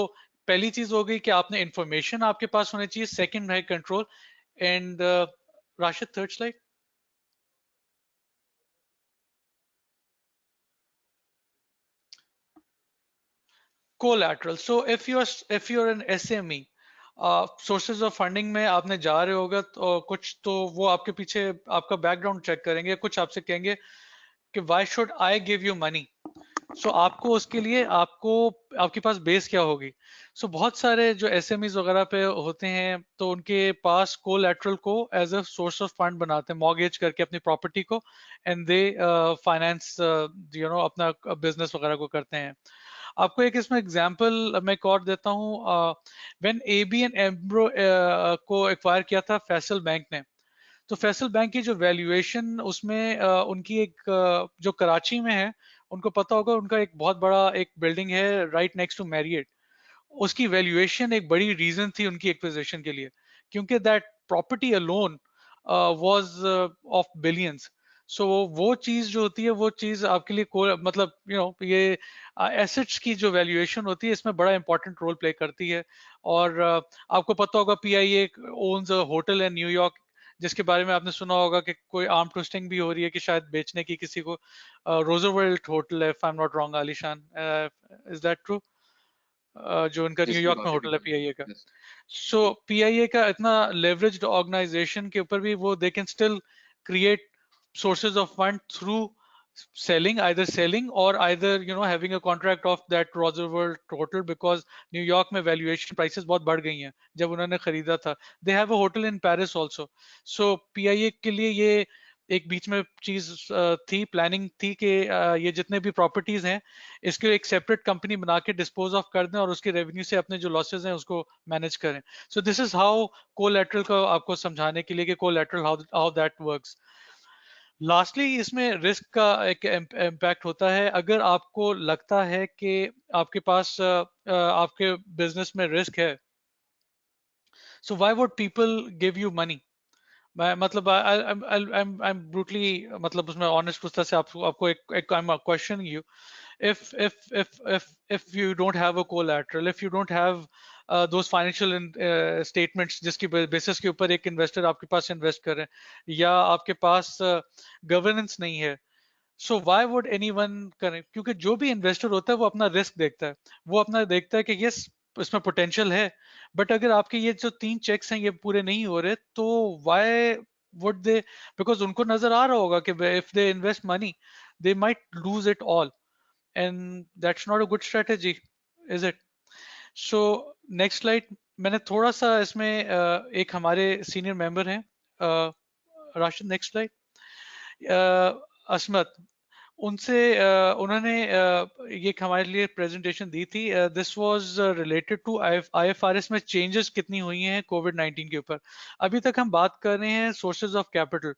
पहली चीज हो गई कि आपने इंफॉर्मेशन आपके पास होनी चाहिए, सेकंड है control, and Rashid, third slide. Collateral. So if you are an SME, sources of funding में आपने जा रहे होगा तो कुछ तो वो आपके पीछे आपका बैकग्राउंड चेक करेंगे, कुछ आपसे कहेंगे कि why should I give you money. So आपको उसके लिए आपके पास बेस क्या होगी? सो बहुत सारे जो एसएमईज वगैरह पे होते हैं तो उनके पास कोलैटरल को as a source of fund बनाते हैं, मॉर्गेज करके अपनी प्रॉपर्टी को, एंड दे फाइनेंस अपना बिजनेस वगैरह को करते हैं। आपको एक इसमें एग्जांपल मैं एक और देता हूँ। व्हेन एबीएन एम्ब्रो को एक्वायर किया था फैसल बैंक ने, तो फैसल बैंक की जो वैल्यूएशन उसमें उनकी एक जो कराची में है, उनको पता होगा, उनका एक बहुत बड़ा एक बिल्डिंग है राइट नेक्स्ट टू मैरियट, उसकी वैल्यूएशन एक बड़ी रीजन थी उनकी एक्विजिशन के लिए, क्योंकि that property alone was of billions. So वो चीज जो होती है वो चीज आपके लिए मतलब ये एसेट्स की जो वैल्यूएशन होती है इसमें बड़ा इंपॉर्टेंट रोल प्ले करती है। और आपको पता होगा PIA owns a hotel in New York, जिसके बारे में आपने सुना होगा कि कोई आर्म ट्विस्टिंग भी हो रही है कि शायद बेचने की किसी को। रोजरवेल्ट होटल है, if I am not wrong, आलिशान, इज दैट ट्रू? जो उनका जिसके न्यूयॉर्क में बारे में होटल है पीआईए का। yes, सो जी पीआईए का इतना लेवरेज्ड ऑर्गेनाइजेशन के ऊपर भी वो they can still create sources of fund through selling or either having a contract of that Roosevelt hotel, because New York में वैल्यूएशन प्राइसेस बहुत बढ़ गई हैं जब उन्होंने खरीदा था। They have a hotel in Paris also. So PIA के लिए ये एक बीच में चीज थी, प्लानिंग थी कि ये जितने भी प्रॉपर्टीज हैं इसके एक सेपरेट कंपनी बना के डिस्पोज ऑफ कर दें और उसके रेवेन्यू से अपने जो लॉसेज हैं उसको मैनेज करें। So this is how collateral को आपको समझाने के लिए कि collateral how that works. Lastly इसमें रिस्क का एक इम्पैक्ट होता है। अगर आपको लगता है कि आपके पास आपके बिजनेस में रिस्क है, so why would people give you money? मैं मतलब आई एम ब्रूटली मतलब उसमें ऑनेस्ट पुस्ता से आपको एक I am questioning you. if you don't have a collateral, if you don't have those financial statements जिसकी बेसिस के ऊपर एक इन्वेस्टर आपके पास इन्वेस्ट करे, या आपके पास गवर्नेंस नहीं है, सो व्हाई वुड एनीवन करे? क्योंकि जो भी इन्वेस्टर होता है वो अपना रिस्क देखता है, वो अपना देखता है कि यस इसमें पोटेंशियल है, बट अगर आपके ये जो 3 चेक्स हैं ये पूरे नहीं हो रहे तो व्हाई वुड दे? बिकॉज उनको नजर आ रहा होगा कि if they invest money they might lose it all, and that's not a good strategy, is it? So next slide। मैंने थोड़ा सा इसमें एक हमारे सीनियर मेंबर हैं राशिद, नेक्स्ट स्लाइड, असमत, उनसे उन्होंने ये हमारे लिए प्रेजेंटेशन दी थी। This was related to IFRS में चेंजेस कितनी हुई हैं कोविड 19 के ऊपर। अभी तक हम बात कर रहे हैं sources of capital.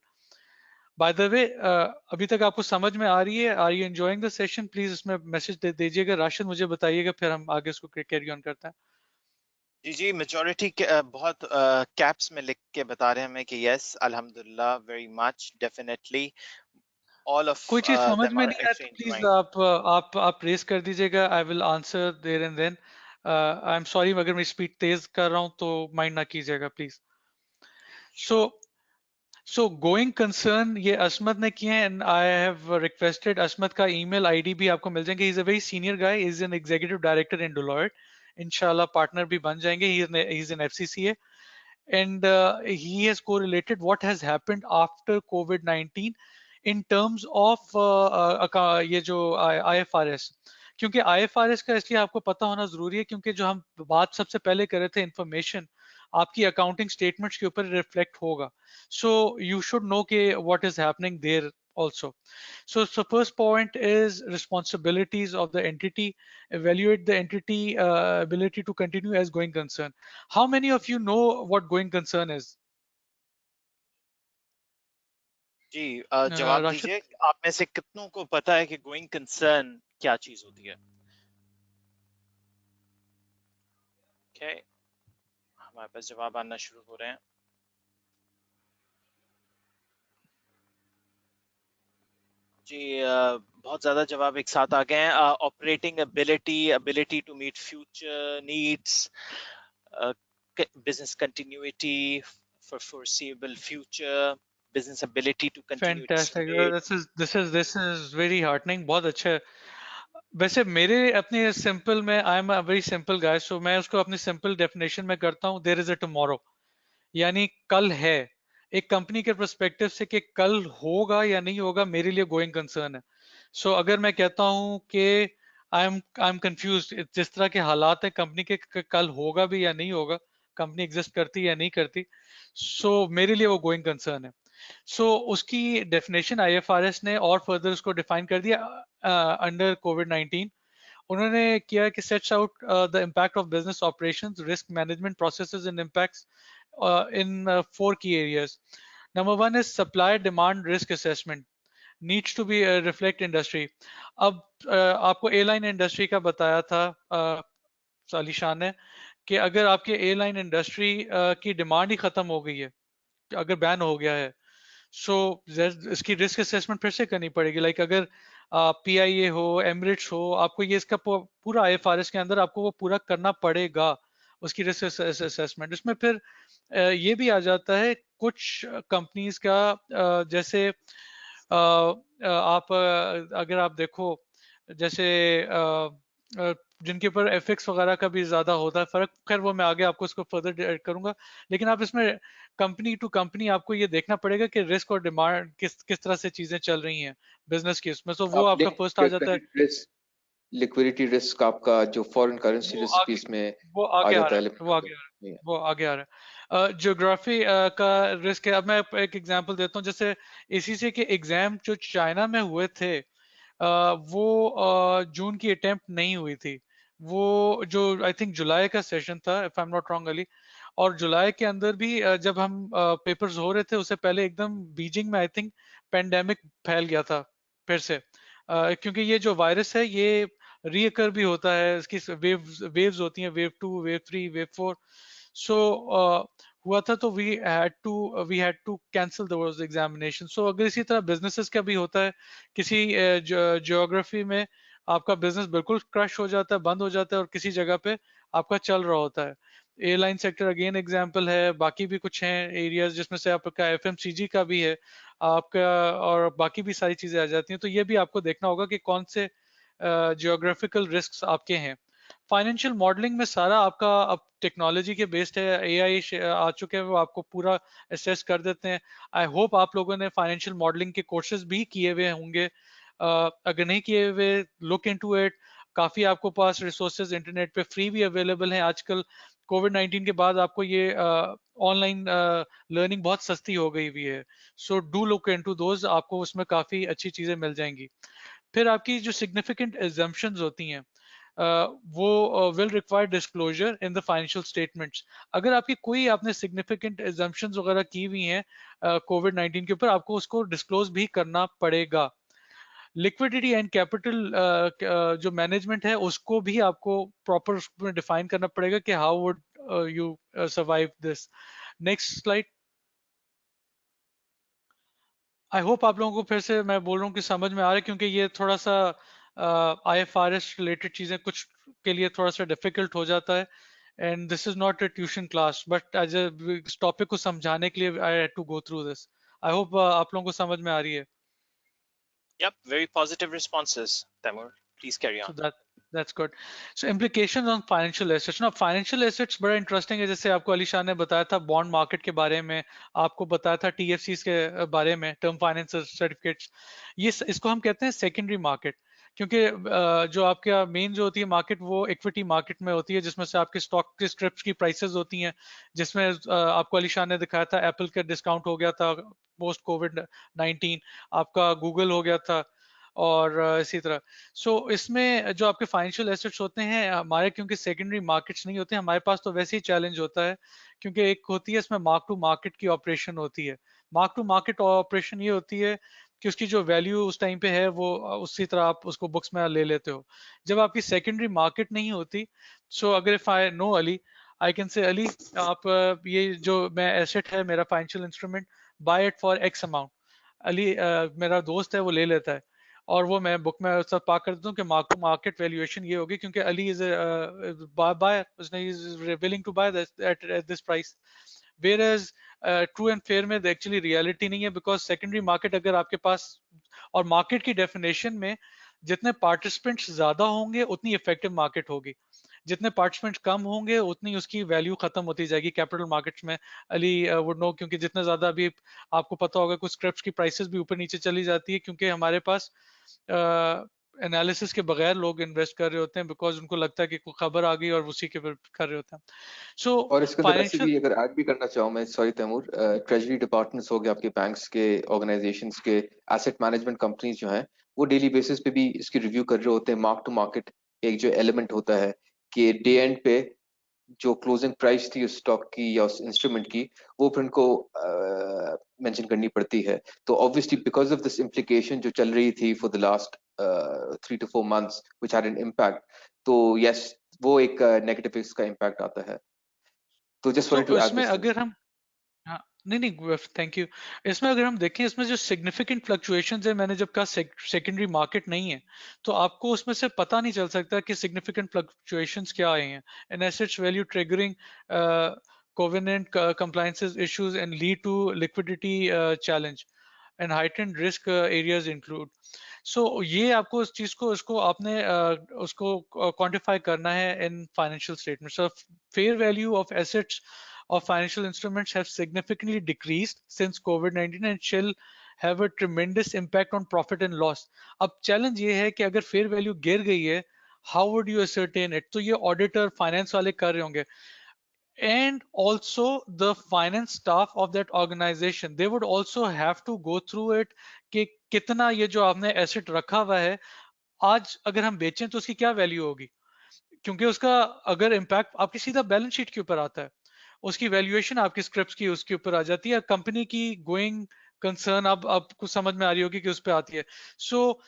By the way अभी तक आपको समझ में आ रही है? Are you enjoying the session? Please इसमें मैसेज दे दीजिएगा, राशिद मुझे बताइएगा, फिर हम आगे इसको कैरी ऑन करते हैं। जी जी, मेजोरिटी बहुत कैप्स में लिख के बता रहे हैं हमें कि यस अल्हम्दुलिल्लाह, very much, definitely all of कोई चीज समझ them में are नहीं आया तो actually प्लीज enjoying. आप रेस कर दीजिएगा, I will answer there and then. I am sorry अगर मैं स्पीड तेज कर रहा हूँ तो माइंड ना कीजिएगा please. So Sure. Going concern ये असमत ने किए हैं, एंड आई हैव रिक्वेस्टेड, असमत का ईमेल आईडी भी आपको मिल जाएंगे। He is a very senior guy, is an executive director in Deloitte, इंशाल्लाह पार्टनर भी बन जाएंगे। He is in FCCA, and he has correlated what has happened after COVID-19 in terms of ये जो IFRS। क्योंकि IFRS का इसलिए आपको पता होना जरूरी है क्योंकि जो हम बात सबसे पहले कर रहे थे, इंफॉर्मेशन आपकी अकाउंटिंग स्टेटमेंट्स के ऊपर रिफ्लेक्ट होगा। सो यू शुड नो के what is happening there also. So first point is responsibilities of the entity. Evaluate the entity ability to continue as going concern. How many of you know what going concern is? जी, जवाब Rashid? दीजिए, आप में से कितनों को पता है कि गोइंग कंसर्न क्या चीज होती है? ओके, हमारे पास जवाब आना शुरू हो रहे हैं। जी, बहुत ज्यादा जवाब एक साथ आ गए हैं। Operating ability, ability to meet future needs, business continuity for foreseeable future, business ability to continue Fantastic. trade. This is very heartening. बहुत अच्छा है। वैसे मेरे अपने सिंपल में, I am a very simple guy, so मैं उसको अपनी सिंपल डेफिनेशन में करता हूँ। देयर इज अ टुमारो, यानी कल है। एक कंपनी के पर्सपेक्टिव से कि कल होगा या नहीं होगा, मेरे लिए गोइंग कंसर्न है। सो अगर मैं कहता हूं कि आई एम कंफ्यूज, जिस तरह के हालात है कंपनी के, कल होगा भी या नहीं होगा, कंपनी एग्जिस्ट करती या नहीं करती, सो मेरे लिए वो गोइंग कंसर्न है। सो उसकी डेफिनेशन आईएफआरएस ने और फर्दर उसको डिफाइन कर दिया अंडर कोविड-19। उन्होंने किया कि sets out the impact of business operations, risk management processes and impacts in 4 key areas. Number one is supply demand risk assessment needs to be reflect industry. अब आपको एयरलाइन इंडस्ट्री का बताया था सालिशान ने कि अगर आपके एयरलाइन इंडस्ट्री की डिमांड ही खत्म हो गई है, अगर बैन हो गया है, सो इसकी रिस्क असेसमेंट फिर से करनी पड़ेगी। लाइक अगर PIA हो, एमिरेट्स हो, आपको ये इसका पूरा IFRS के अंदर आपको वो पूरा करना पड़ेगा, उसकी रिस्क असेसमेंट। इसमें फिर ये भी आ जाता है कुछ कंपनीज का, जैसे आप अगर आप देखो, जैसे जिनके ऊपर एफएक्स वगैरह का भी ज्यादा होता है फर्क, खैर वो मैं आगे आपको इसको फर्दर ऐड करूंगा। लेकिन आप इसमें कंपनी टू कंपनी आपको ये देखना पड़ेगा कि रिस्क और डिमांड किस किस तरह से चीजें चल रही हैं बिजनेस की उसमें। तो वो आप आपका फर्स्ट आ जाता है, क्रेडिट रिस्क, लिक्विडिटी रिस्क आपका जो फॉरेन करेंसी वो रिस्क भी आगे इसमें वो आ आगे आ जाता रहा है है, वो लिमिट आगे आ रहा में। है, वो आगे आ रहा है। ज्योग्राफी का रिस्क है। अब मैं एक एग्जांपल देता हूँ, जैसे ACCA के एग्जाम जो चाइना में हुए थे, वो जून की अटेम्प्ट नहीं हुई थी। वो जो आई थिंक जुलाई का सेशन था, if I am not wrong Ali. और जुलाई के अंदर भी जब हम पेपर्स हो रहे थे, उससे पहले एकदम बीजिंग में आई थिंक पेंडेमिक फैल गया था फिर से। क्योंकि ये जो वायरस है ये रीअकर भी होता है, इसकी वेव्स होती हैं, वेव 2, वेव 3, वेव 4। सो हुआ था, तो we had to cancel those examination. So अगर इसी तरह बिजनेसेस का भी होता है, किसी ज्योग्राफी में आपका बिजनेस बिल्कुल क्रश हो जाता है, बंद हो जाता है, और किसी जगह पे आपका चल रहा होता है। एयरलाइन सेक्टर अगेन एग्जांपल है, बाकी भी कुछ हैं एरियाज जिसमें से आपका FMCG का भी है आपका, और बाकी भी सारी चीजें आ जाती हैं। तो ये भी आपको देखना होगा कि कौन से जियोग्राफिकल रिस्क आपके हैं। फाइनेंशियल मॉडलिंग में सारा आपका अब टेक्नोलॉजी के बेस्ड है, AI आ चुके हैं, वो आपको पूरा असेस कर देते हैं। आई होप आप लोगों ने फाइनेंशियल मॉडलिंग के कोर्सेज भी किए हुए होंगे। अगर नहीं किए हुए, लुक इनटू इट। काफी आपको पास रिसोर्सेज इंटरनेट पे फ्री भी अवेलेबल हैं आजकल। कोविड-19 के बाद आपको ये ऑनलाइन लर्निंग बहुत सस्ती हो गई हुई है। So do look into those, आपको उसमें काफी अच्छी चीजें मिल जाएंगी। फिर आपकी जो सिग्निफिकेंट एग्जम्पशंस होती हैं, वो will require disclosure in the financial statements. अगर आपकी कोई आपने सिग्निफिकेंट एग्जम्पशंस वगैरह की हुई हैं कोविड-19 के ऊपर, आपको उसको डिस्क्लोज भी करना पड़ेगा। लिक्विडिटी एंड कैपिटल जो मैनेजमेंट है, उसको भी आपको प्रॉपर डिफाइन करना पड़ेगा कि how would you survive this. Next slide. I hope आप लोगों को फिर से मैं बोल रहा हूँ कि समझ में आ रहा है, क्योंकि ये थोड़ा सा IFRS रिलेटेड चीजें कुछ के लिए थोड़ा सा डिफिकल्ट हो जाता है। And this is not a tuition class, but as इस टॉपिक को समझाने के लिए I had to go through this. I hope आप लोगों को समझ में आ रही है। Yep, very positive responses, Tamur. Please carry So on. that's good. So implications on financial assets. Now financial assets बड़ा इंटरेस्टिंग है। जैसे आपको अली शाह ने बताया था बॉन्ड मार्केट के बारे में, आपको बताया था TFCs के बारे में, टर्म फाइनेंस सर्टिफिकेट्स। ये इसको हम कहते हैं सेकेंडरी मार्केट, क्योंकि जो आपका मेन जो होती है मार्केट, वो इक्विटी मार्केट में होती है, जिसमें से आपके स्टॉक के स्ट्रिप्स की प्राइसेस होती हैं। जिसमें आपको अली शाह ने दिखाया था एप्पल का डिस्काउंट हो गया था पोस्ट कोविड-19, आपका गूगल हो गया था, और इसी तरह। सो इसमें जो आपके फाइनेंशियल एसेट्स होते हैं हमारे, क्योंकि सेकेंडरी मार्केट्स नहीं होते हमारे पास, तो वैसे ही चैलेंज होता है। क्योंकि एक होती है इसमें मार्क टू मार्केट की ऑपरेशन होती है। मार्क टू मार्केट ऑपरेशन ये होती है कि उसकी जो वैल्यू उस टाइम पे है, वो उसी तरह आप उसको बुक्स में ले लेते हो। जब आपकी सेकेंडरी मार्केट नहीं होती, सो अगर if I know Ali, I can say Ali, आप ये जो मैं एसेट है मेरा financial instrument, buy it for X amount. Ali मेरा दोस्त है, वो ले लेता है, और वो मैं बुक में सब पा कर देता हूँ कि मार्क टू मार्केट वैल्यूएशन ये होगी, क्योंकि अली इज बायर, उसने is willing to buy at this price. Whereas true and fair में एक्चुअली रियलिटी नहीं है, बिकॉज सेकेंडरी मार्केट अगर आपके पास, और मार्केट की डेफिनेशन में जितने पार्टिसिपेंट्स ज्यादा होंगे उतनी इफेक्टिव मार्केट होगी, जितने पार्टिसिपेंट्स कम होंगे उतनी उसकी वैल्यू खत्म होती जाएगी कैपिटल मार्केट्स में। अली वुड नो, क्योंकि जितने ज्यादा अभी आपको पता होगा कुछ स्क्रिप्ट्स की प्राइसेस भी ऊपर नीचे चली जाती है, क्योंकि हमारे पास एनालिसिस के बगैर लोग इन्वेस्ट कर रहे होते हैं, बिकॉज उनको लगता है कि कोई खबर आ गई और उसी के ऊपर कर रहे होते हैं। सो और इसके अंदर ऐसे फाइनेंशियल, भी अगर ऐड भी करना चाहूँ मैं, सॉरी तैमूर, ट्रेजरी डिपार्टमेंट्स हो गए, आपके बैंक्स के, ऑर्गेनाइजेशंस के, एसेट मैनेजमेंट कंपनीज जो हैं, वो डेली बेसिस पे भी इसकी रिव्यू कर रहे होते हैं। मार्क टू मार्केट एक जो एलिमेंट होता है कि डे एंड पे जो क्लोजिंग प्राइस थी उस स्टॉक की या उस इंस्ट्रूमेंट की, वो फिर उनको मेंशन करनी पड़ती है। तो obviously because of this implication जो चल रही थी for the last 3 to 4 months which had an impact, तो यस, वो एक नेगेटिव इसका इम्पैक्ट आता है। तो just wanted so to add इसमें दिस थिंग। अगर हम, हाँ, नहीं नहीं, थैंक यू। इसमें अगर हम देखें, इसमें जो सिग्निफिकेंट फ्लक्चुएशंस है, मैंने जब कहा सेकेंडरी मार्केट नहीं है, तो आपको उसमें से पता नहीं चल सकता कि सिग्निफिकेंट फ्लक्चुएशंस क्या आए हैं। An assets value triggering covenant compliances issues and lead to liquidity challenge and heightened risk areas include. So ये आपको उस चीज को उसको आपने उसको क्वांटिफाई करना है in financial statement. So fair value of assets of financial instruments have significantly decreased since COVID-19 and shall have a tremendous impact on profit and loss. अब चैलेंज ये है कि अगर फेयर वैल्यू गिर गई है, how would you ascertain it? तो ये ऑडिटर फाइनेंस वाले कर रहे होंगे, and also the finance staff of that organization, they would also have to go through it कि कितना ये जो आपने एसेट रखा हुआ है, आज अगर हम बेचें तो उसकी क्या वैल्यू होगी, क्योंकि उसका अगर इम्पैक्ट आपकी सीधा बैलेंस शीट के ऊपर आता है, उसकी वैल्यूएशन आपकी स्क्रिप्ट की उसके ऊपर आ जाती है, कंपनी की गोइंग कंसर्न अब आपको समझ में आ रही होगी कि उस पर आती है। सो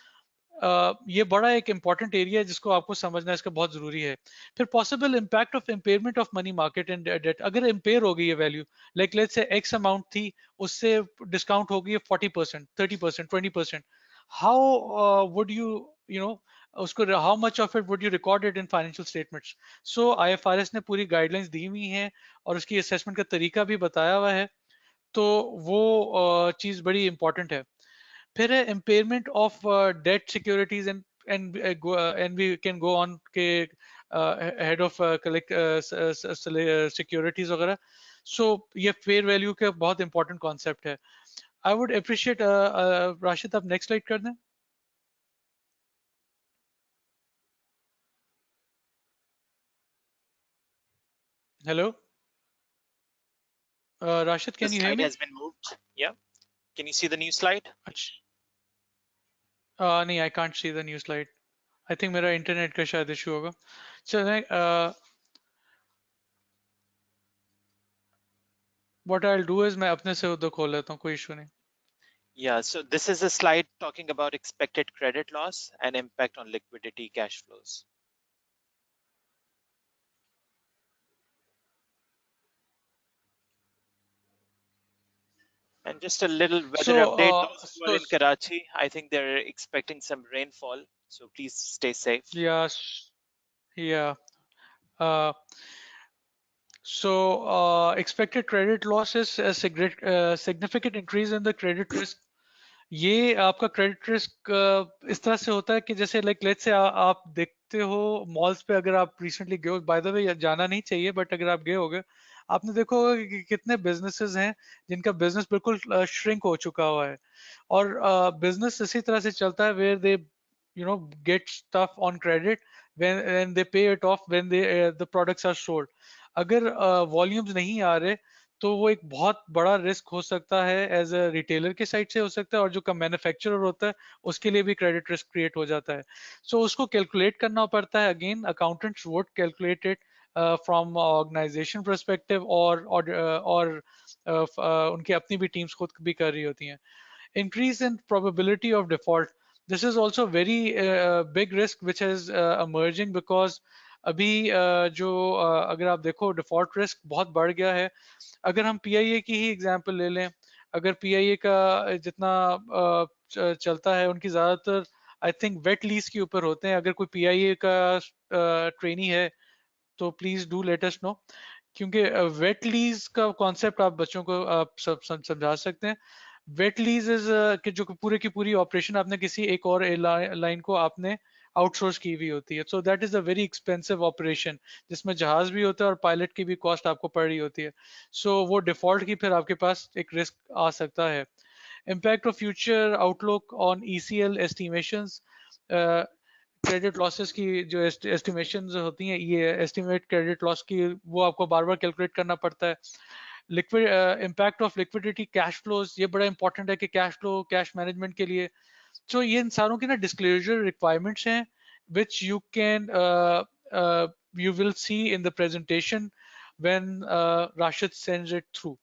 ये बड़ा एक इंपॉर्टेंट एरिया है जिसको आपको समझना इसका बहुत जरूरी है। फिर possible impact of impairment of money market and debt, अगर इम्पेयर हो गई है value, like let's say X amount थी, उससे डिस्काउंट हो गई है 40%, 30%, 20%, how would you you know उसको, how much of it would you record it in financial statements? So IFRS ने पूरी गाइडलाइंस दी हुई हैं और उसकी असेसमेंट का तरीका भी बताया हुआ है, तो वो चीज बड़ी इंपॉर्टेंट है। फिर है impairment of debt securities and we can go on के head of collect securities वगैरह। so ये fair value का बहुत important concept है। I would appreciate राशिद आप next slide कर दें। hello Rashid, The can you hear slide me? has been moved. Yeah. Can you see the new slide? नहीं, I can't see the new slide. I think मेरा internet का शायद issue होगा। चलें, what I'll do is मैं अपने से उधर खोल लेता हूँ, कोई इशू नहीं। Yeah, so this is a slide talking about expected credit loss and impact on liquidity cash flows. And just a little weather update. Those who are in Karachi, I think they're expecting some rainfall. So please stay safe. Yes, yeah. So expected credit loss is a significant increase in the credit risk. ये आपका credit risk इस तरह से होता है कि जैसे like let's से आप देखते हो मॉल्स पे, अगर आप रिसेंटली गए हो, बाय द वे जाना नहीं चाहिए, बट अगर आप गए होगे, आपने देखा होगा कि कितने बिजनेसेस हैं जिनका बिजनेस बिल्कुल श्रिंक हो चुका हुआ है, और बिजनेस इसी तरह से चलता है where they get stuff on credit when they pay it off when the products are sold. अगर वॉल्यूम्स नहीं आ रहे तो वो एक बहुत बड़ा रिस्क हो सकता है, एज अ रिटेलर के साइड से हो सकता है, और जो मैन्युफैक्चरर होता है उसके लिए भी क्रेडिट रिस्क क्रिएट हो जाता है। सो उसको कैलकुलेट करना पड़ता है, again accountants would calculate it from organisation perspective, और उनकी अपनी भी टीम्स खुद भी कर रही होती हैं। increase in probability of default, this is also very big risk which is emerging because अभी जो अगर आप देखो डिफॉल्ट रिस्क बहुत बढ़ गया है। अगर हम पीआईए की ही एग्जांपल ले लें, अगर पीआईए का जितना चलता है, उनकी ज्यादातर आई थिंक वेट लीज के ऊपर होते हैं। अगर कोई पीआईए का ट्रेनी है तो please do let us know, क्योंकि वेट लीज का कॉन्सेप्ट आप बच्चों को आप सब समझा सकते हैं। वेट लीज इज कि जो पूरे की पूरी ऑपरेशन आपने किसी एक और एयरलाइन को आपने आउटसोर्स की हुई होती है, so that is a very expensive operation जिसमें जहाज भी होता है और पायलट की भी कॉस्ट आपको पड़ रही होती है। सो वो डिफॉल्ट की फिर आपके पास एक रिस्क आ सकता है। Impact of future outlook on ECL estimations, credit losses की जो एस्टिमेशन होती हैं, ये एस्टिमेट क्रेडिट लॉस की, वो आपको बार बार कैलकुलेट करना पड़ता है। Liquid impact of liquidity cash flows, ये बड़ा इंपॉर्टेंट है कि कैश फ्लो कैश मैनेजमेंट के लिए। तो ये इन सारों की ना डिस्क्लोजर रिक्वायरमेंट्स हैं which you can you will see in the presentation when Rashid sends it through.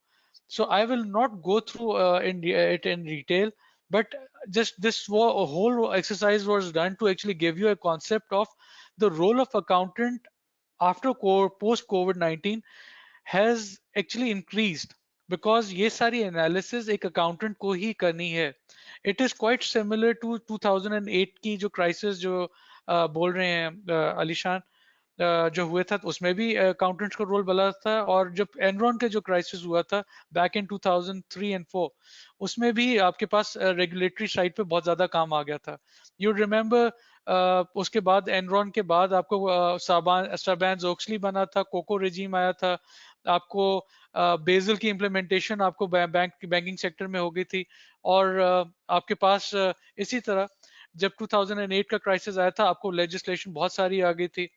So I will not go through it in detail, but just this whole exercise was done to actually give you a concept of the role of accountant after post COVID-19 has actually increased because ये सारी analysis एक accountant को ही करनी है. It is quite similar to 2008 की जो crisis जो बोल रहे हैं अलीशान, जो हुए था उसमें भी अकाउंटेंट्स का रोल बड़ा था. और जब एनरॉन के जो क्राइसिस हुआ था बैक इन 2003 एंड 4, उसमें भी आपके पास रेगुलेटरी साइड पे बहुत ज्यादा काम आ गया था. यू रिमेम्बर उसके बाद एनरॉन के बाद आपको साबान ओक्सली बना था, कोको रेजीम आया था, आपको बेजल की इम्प्लीमेंटेशन आपको बैंकिंग सेक्टर में हो गई थी. और आपके पास इसी तरह जब 2008 का क्राइसिस आया था आपको लेजिस्लेशन बहुत सारी आ गई थी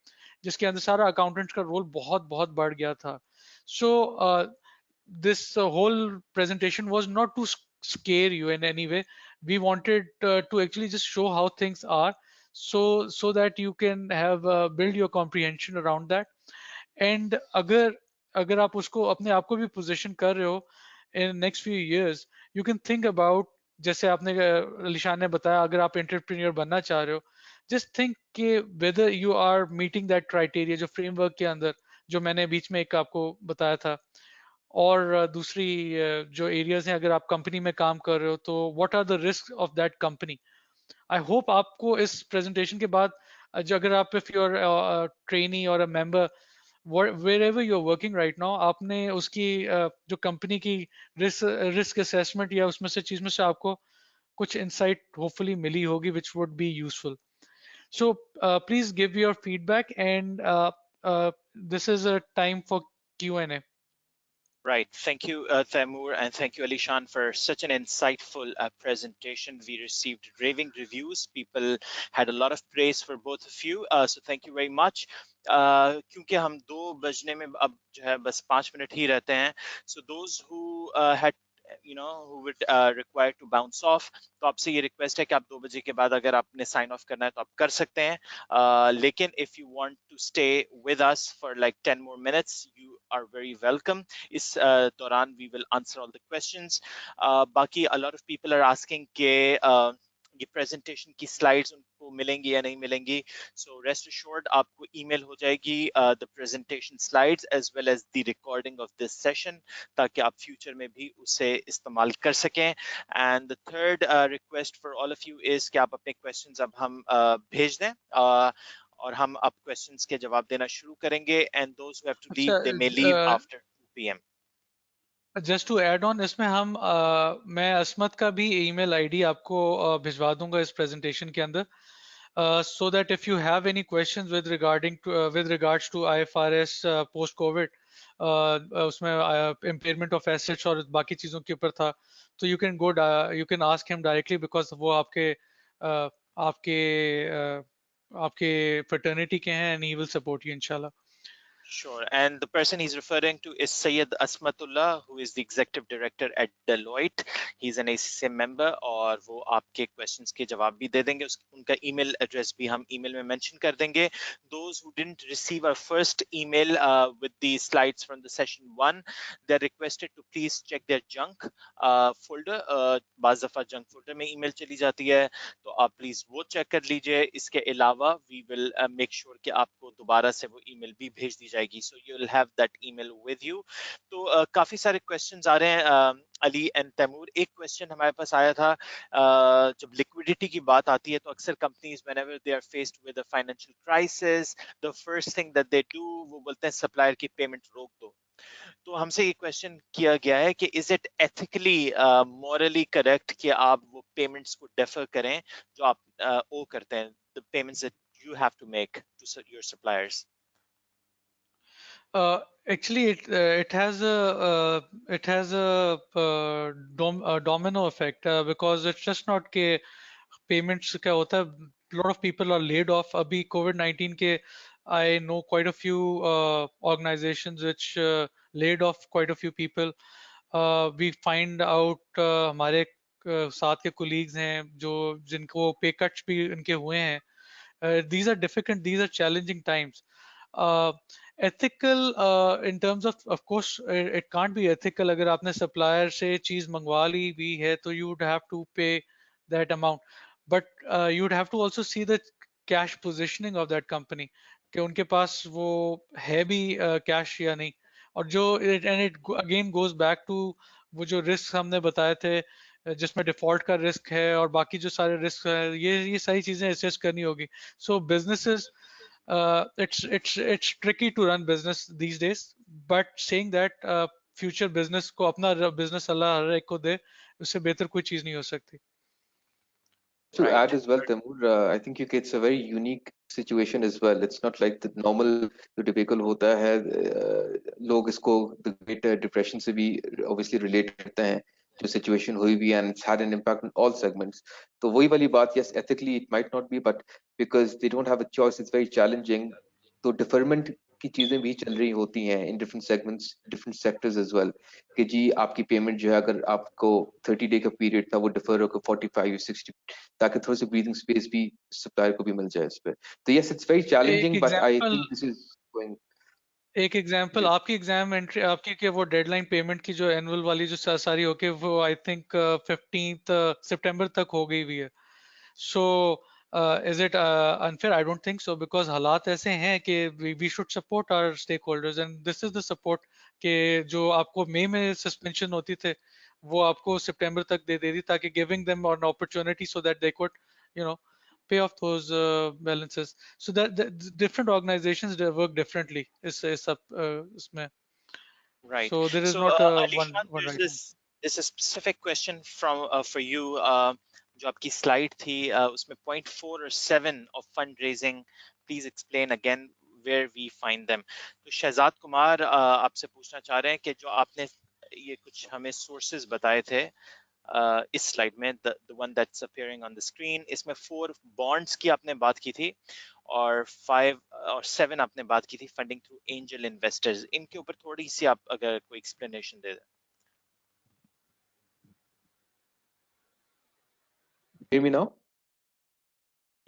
जिसके अंदर सारा अकाउंटेंट्स का रोल बहुत बहुत बढ़ गया था. सो this whole presentation was not to scare you in any way. We wanted to actually just show how things are, so that you can have build your comprehension around that. And अगर अगर आप उसको अपने आप को भी position कर रहे हो in next few years, you can think about, जैसे आपने लिशान ने बताया, अगर आप एंटरप्रेन्योर बनना चाह रहे हो, just think कि whether you are meeting that criteria जो framework के अंदर जो मैंने बीच में एक आपको बताया था. और दूसरी जो एरियाज हैं, अगर आप कंपनी में काम कर रहे हो तो what are the risk of that company. I hope आपको इस प्रेजेंटेशन के बाद जो अगर आप इफ यू आर ट्रेनी और a member wherever you're working right now, आपने उसकी जो कंपनी की रिस्क असेसमेंट या उसमें से चीज में से आपको कुछ इंसाइट होपफुली मिली होगी which would be useful. So please give your feedback, and this is a time for Q&A. Right. Thank you, Taimur, and thank you, Alishan, for such an insightful presentation. We received raving reviews. People had a lot of praise for both of you. So thank you very much. क्योंकि हम 2 बजने में अब जो है बस 5 minute ही रहते हैं. So those who had who would require to bounce off, तो आपसे ये रिक्वेस्ट है कि आप 2 बजे के बाद अगर आपने साइन ऑफ करना है तो आप कर सकते हैं. लेकिन if you want to stay with us for like 10 more minutes, you are very welcome. इस दौरान we will answer all the questions. बाकी a lot of people are asking कि ये प्रेजेंटेशन की स्लाइड्स उनको मिलेंगी या नहीं मिलेंगी. सो रेस्ट अश्योर्ड आपको ईमेल हो जाएगी the presentation slides as well as the recording of this session, ताकि आप फ्यूचर में भी उसे इस्तेमाल कर सकें. And the third request for all of you is कि आप अपने क्वेश्चंस अब हम भेज दें, और हम अब क्वेश्चंस के जवाब देना शुरू करेंगे. And those who have to leave they may leave अच्छा, after 2 PM. Just to add on, इसमें हम मैं असमत का भी ईमेल आईडी आपको भिजवा दूंगा इस प्रेजेंटेशन के अंदर, so that if you have any questions with regards to IFRS post COVID, उसमें impairment of assets और बाकी चीजों के ऊपर था, तो you can ask him directly because वो आपके आपके fraternity के हैं, and he will support you inshallah. Sure. And the person he's referring to is Syed Asmatullah, who is the executive director at Deloitte. He's an ACCA member, और वो आपके questions के जवाब भी दे देंगे. उनका email address भी हम email में mention कर देंगे. Those who didn't receive our first email with the slides from the session 1, they're requested to please check their junk folder. बाज़ दफ़ा junk folder में email चली जाती है, तो आप प्लीज वो चेक कर लीजिए. इसके अलावा वी विल मेक श्योर कि आपको दोबारा से वो ईमेल भी भेज दी जाएगी, so you will have that email with you. तो काफी सारे क्वेश्चंस आ रहे हैं. अली एंड तैमूर, एक क्वेश्चन हमारे पास आया था. जब लिक्विडिटी की बात आती है तो अक्सर companies whenever they are faced with a financial crisis, the first thing that they do, वो बोलते हैं सप्लायर की पेमेंट रोक दो. तो हमसे ये क्वेश्चन किया गया है कि is it ethically morally correct कि आप वो पेमेंट्स को डेफर करें जो आप ओ करते हैं, the payments that you have to make to your suppliers. Actually, it has a domino effect, because it's just not के payments क्या होता है. Lot of people are laid off. अभी COVID-19 के I know quite a few organizations which laid off quite a few people. We find out हमारे साथ के colleagues हैं जो जिनको pay cuts भी इनके हुए हैं. These are difficult, these are challenging times. Uh, Ethical in terms of course, it can't be ethical. अगर आपने supplier से चीज मंगवा ली भी है तो you would have to pay that amount. But you would have to also see the cash positioning of that company कि उनके पास वो है भी cash या नहीं. और जो and it again goes back to वो जो रिस्क हमने बताए थे जिसमें डिफॉल्ट का रिस्क है और बाकी जो सारे रिस्क है ये सारी चीजें असेस करनी होगी. सो businesses it's tricky to run business these days, but saying that future business को अपना बिजनेस अल्लाह हर एक को दे, उससे बेहतर कोई चीज नहीं हो सकती. To Right. add as well, Taimur, I think it's a very unique situation as well. It's not like the normal जो typical होता है. लोग इसको the Great Depression से भी obviously relate करते हैं जो situation हुई भी, and it's had an impact on all segments. तो वही वाली बात, yes, ethically it might not be, but because they don't have a choice, it's very challenging. तो deferment की चीजें भी चल रही होती हैं in different segments, different sectors as well. कि जी आपकी पेमेंट जो है अगर आपको 30 डे का पीरियड था वो डिफर होकर 45 60, ताकि थोड़ी सी ब्रीदिंग स्पेस भी सप्लायर को भी मिल जाए इस पे. तो यस इट्स वेरी एक challenging but I example think this is going. एक एग्जांपल आपकी एग्जाम एंट्री आपकी के वो डेडलाइन पेमेंट की जो एनुअल वाली जो सारी होके वो आई थिंक 15th सितंबर तक हो गई हुई है. So is it unfair? I don't think so, because हालात ऐसे हैं कि we should support our stakeholders and this is the support कि जो आपको मई में सस्पेंशन होती थे वो आपको सितंबर तक दे दी ताकि giving them an opportunity so that they could you know pay off those balances. So that the different organizations they work differently. Is इसमें. Right. So there is So, not Alishan, one there's right one. this a specific question from for you. जो आपकी slide थी, उसमें point 4 or 7 of fundraising. Please explain again where we find them. तो शहजाद कुमार आपसे पूछना चाह रहे हैं कि जो आपने ये कुछ हमें sources बताए थे इस स्लाइड में, the one that's appearing on the screen, इसमें 4 bonds की आपने बात की थी और 5 और 7 आपने बात की थी फंडिंग थ्रू एंजल इन्वेस्टर्स. इनके ऊपर थोड़ी सी आप अगर कोई एक्सप्लेनेशन दे दें. Hear me now.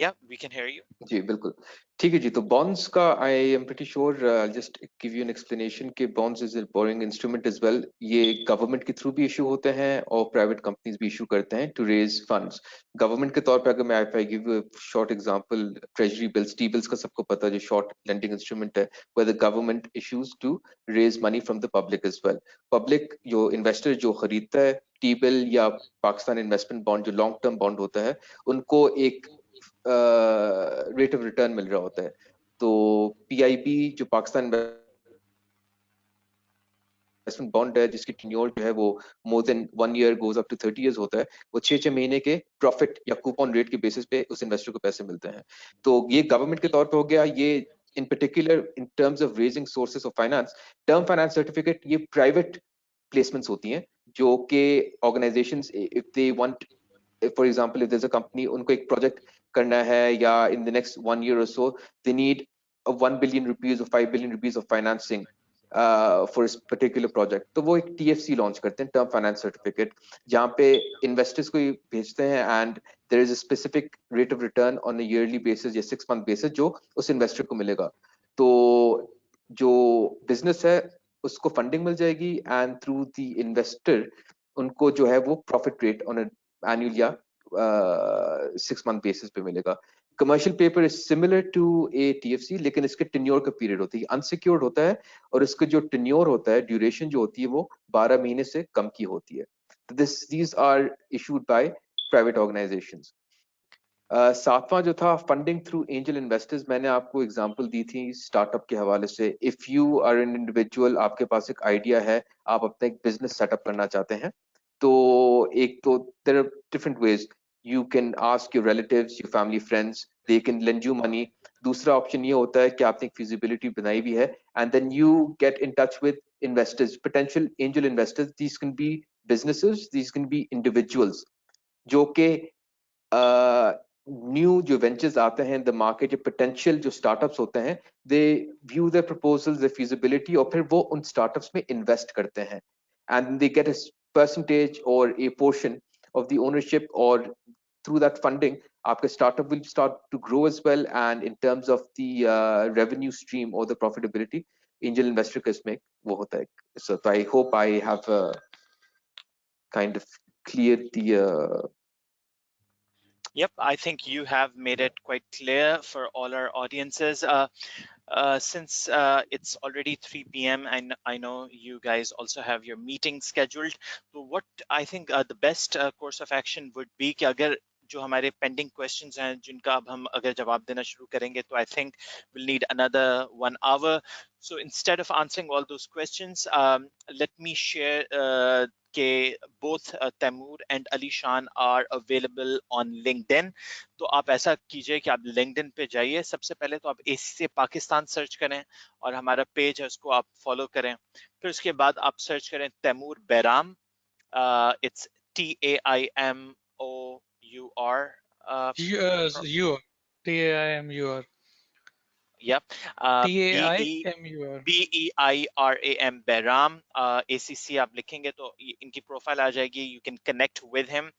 Yeah we can hear you. जी बिल्कुल ठीक है जी. तो बॉन्ड्स का I am pretty sure just give you an explanation कि bonds is a boring instrument as well. ये गवर्नमेंट के थ्रू भी इशू होते हैं और प्राइवेट कंपनीज भी इशू करते हैं टू रेज फंड्स. गवर्नमेंट के तौर पे अगर मैं I give you short example, treasury bills, T bills का सबको पता है जो शॉर्ट लेंडिंग इंस्ट्रूमेंट है where the government issues to raise money from the public as well. Public जो इन्वेस्टर जो खरीदता है टी बिल या पाकिस्तान इन्वेस्टमेंट बॉन्ड जो लॉन्ग टर्म बॉन्ड होता है, उनको एक रेट ऑफ रिटर्न मिल रहा होता है. तो पीआईबी जो पाकिस्तान इन्वेस्टमेंट बॉन्ड है जिसकी टेन्योर जो है वो more than 1 year goes up to 30 years होता है, वो 6 महीने के प्रॉफिट या कूपन रेट के बेसिस पे उस इन्वेस्टर को पैसे मिलते हैं. तो ये गवर्नमेंट के तौर पे हो गया. ये इन particular in terms of raising sources of finance, term finance certificate ये प्राइवेट प्लेसमेंट्स होती हैं जो कि organisations if they want, for example, if there's a company, उनको एक project करना है या in the next 1 year or so, they need 1 billion rupees or 5 billion rupees of financing for a particular project. तो वो एक TFC launch करते हैं, term finance certificate, जहाँ पे investors को भेजते हैं and there is a specific rate of return on a yearly basis या 6-month basis जो उस investor को मिलेगा. तो जो business है उसको funding मिल जाएगी and through the investor उनको जो है वो profit rate on a annual या 6-month basis पे मिलेगा. Commercial paper is similar to a TFC, लेकिन इसके टेन्योर का पीरियड होती है, अनसिक्योर्ड होता है और इसका जो टेन्योर होता है, ड्यूरेशन जो होती है वो 12 महीने से कम की होती है. These are issued by private organisations. सातवां जो था फंडिंग थ्रू एंजल इन्वेस्टर्स, मैंने आपको एग्जांपल दी थी स्टार्टअप के हवाले से. If you are an individual, आपके पास एक आइडिया है, आप अपना एक बिजनेस सेटअप करना चाहते हैं, तो एक तो there are different ways. You can ask your relatives, your family friends, they can lend you money. दूसरा ऑप्शन ये होता है कि आपने एक फिजिबिलिटी बनाई हुई है and then you get in touch with investors, potential angel investors. These can be businesses, these can be individuals जो कि न्यू जो वेंचर्स आते हैं द मार्केट, जो पोटेंशियल जो स्टार्टअप्स होते हैं, they view their proposals, their feasibility, और फिर वो उन स्टार्टअप्स में इन्वेस्ट करते हैं and they get a percentage और a portion of the ownership, और थ्रू दैट फंडिंग आपका startup will start to grow as well. And in terms of the revenue stream और द प्रॉफिटेबिलिटी, एंजल इन्वेस्टर का इसमें वो होता है. So I hope I have kind of cleared the Yep, I think you have made it quite clear for all our audiences. Since it's already 3 p.m. and I know you guys also have your meeting scheduled, so what I think the best course of action would be कि अगर जो हमारे pending questions हैं जिनका अब हम अगर जवाब देना शुरू करेंगे तो I think we'll need another 1 hour. So instead of answering all those questions, let me share कि both Taimur and Alishan are available on LinkedIn. तो आप ऐसा कीजिए कि आप लिंक्डइन पे जाइए, सबसे पहले तो आप एसीसीए पाकिस्तान सर्च करें और हमारा पेज है उसको आप फॉलो करें। फिर उसके बाद आप सर्च करें Taimur Bairam, it's TAIMOUR, You, TAIMUR. yeah, BE TAIMUR. BEIRAM Behram, ACC आप लिखेंगे तो इनकी प्रोफाइल आ जाएगी, you can connect with him.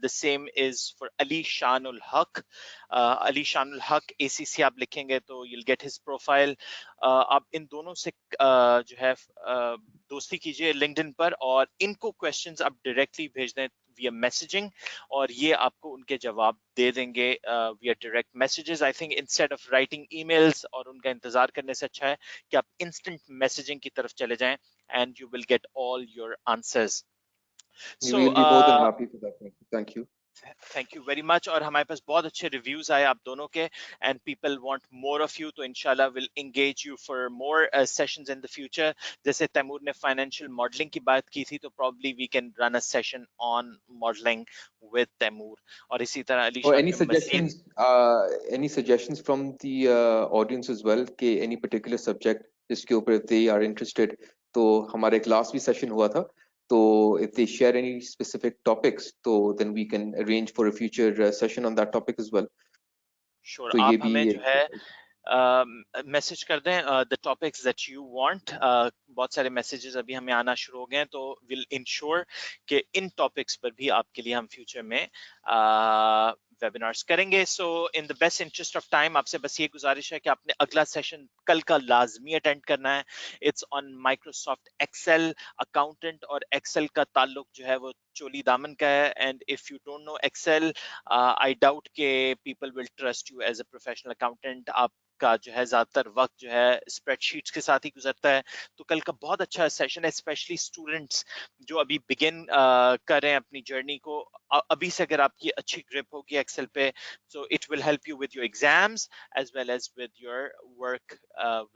The same is for Ali Shanul Haq. Ali Shanul Haq ACC आप लिखेंगे तो you'll get his profile. आप इन दोनों से जो है दोस्ती कीजिए लिंक्डइन पर और इनको क्वेश्चंस आप डायरेक्टली भेज दें via messaging और ये आपको उनके जवाब दे देंगे via direct messages. I think instead of writing emails और उनका इंतजार करने से अच्छा है कि आप instant messaging की तरफ चले जाएं and you will get all your answers. We So will be more than happy for that. Thank you. Thank you very much. और हमारे पास बहुत अच्छे reviews आए आप दोनों के and people want more of you, तो इंशाल्लाह will engage you for more sessions in the future. जैसे तैमूर ने financial modeling की बात की थी तो probably we can run a session on modeling with Taimur और इसी तरह Or अलीशान any ने मज़ीद suggestions from the audience as well कि any particular subject जिसके ऊपर if they are interested, तो हमारा एक last भी session हुआ था, तो if they share any specific topics, तो then we can arrange for a future session on that topic as well. Sure, तो ये आप भी हमें जो है मैसेज कर दें the topics that you want. बहुत सारे मैसेजेस अभी हमें आना शुरू हो गए हैं तो विल इंश्योर कि इन टॉपिक्स पर भी आपके लिए हम फ्यूचर में वेबिनार्स करेंगे। So in the best interest of time आपसे बस ये गुजारिश है कि आपने अगला सेशन कल का लाजमी अटेंड करना है। It's on Microsoft Excel. Accountant और एक्सेल का ताल्लुक जो है वो चोली दामन का है and if you don't know Excel I doubt के people will trust you as a professional accountant. आप का जो है ज्यादातर वक्त जो है स्प्रेडशीट्स के साथ ही गुजरता है, तो कल का बहुत अच्छा सेशन है स्पेशली स्टूडेंट्स जो अभी बिगिन कर रहे हैं अपनी जर्नी को। अभी से अगर आपकी अच्छी ग्रिप होगी एक्सेल पे so it will help you with your exams as well as with your work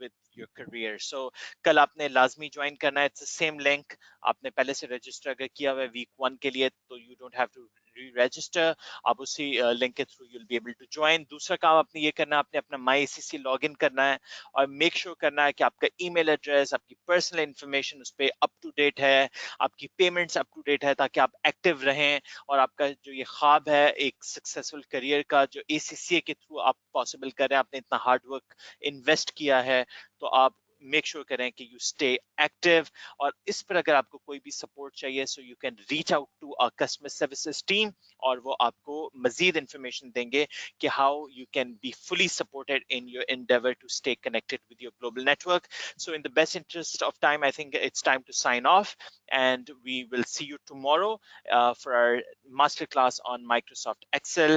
with your career. So कल आपने लाजमी ज्वाइन करना है, it's the same link। आपने पहले से रजिस्टर अगर किया हुआ है वीक 1 के लिए तो you don't have to re-register, आप उसी लिंक के through you'll be able to join। दूसरा काम आपने ये करना है, आपने अपना MyACC लॉगिन करना है और मेक श्योर करना है कि आपका ईमेल एड्रेस, आपकी पर्सनल इंफॉर्मेशन उस पर अप टू डेट है, आपकी पेमेंट्स अप टू डेट है, ताकि आप एक्टिव रहें और आपका जो ये ख्वाब है एक सक्सेसफुल करियर का जो ACCA के थ्रू आप पॉसिबल करें, आपने इतना हार्ड वर्क इन्वेस्ट किया है, तो आप मेक श्योर करें कि यू स्टे एक्टिव। और इस पर अगर आपको कोई भी सपोर्ट चाहिए so you can reach out to our customer services team और वो आपको मजीद इंफॉर्मेशन देंगे कि how you can be fully supported in your endeavour to stay connected with your global network. So in the best interest of time I think it's time to sign off and we will see you tomorrow for our masterclass on Microsoft Excel.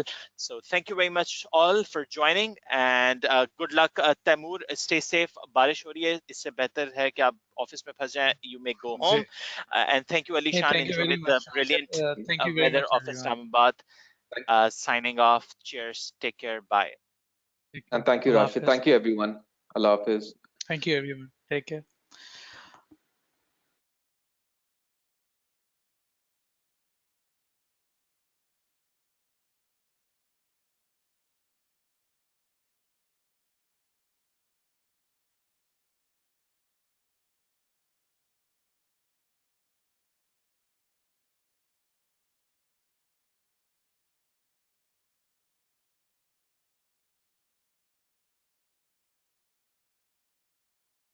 So thank you very much all for joining and good luck Taimur, stay safe। बारिश हो रही है, इससे बेहतर है कि आप office में फंस जाएं, you may go home and thank you Alishan, Thank you enjoy very the much. brilliant Thank you very weather much, of everyone. Islamabad। Signing off, cheers, take care, bye। And thank you, Allah Rashid. Hafiz. Thank you, everyone. Allah Hafiz. Thank you, everyone. Take care.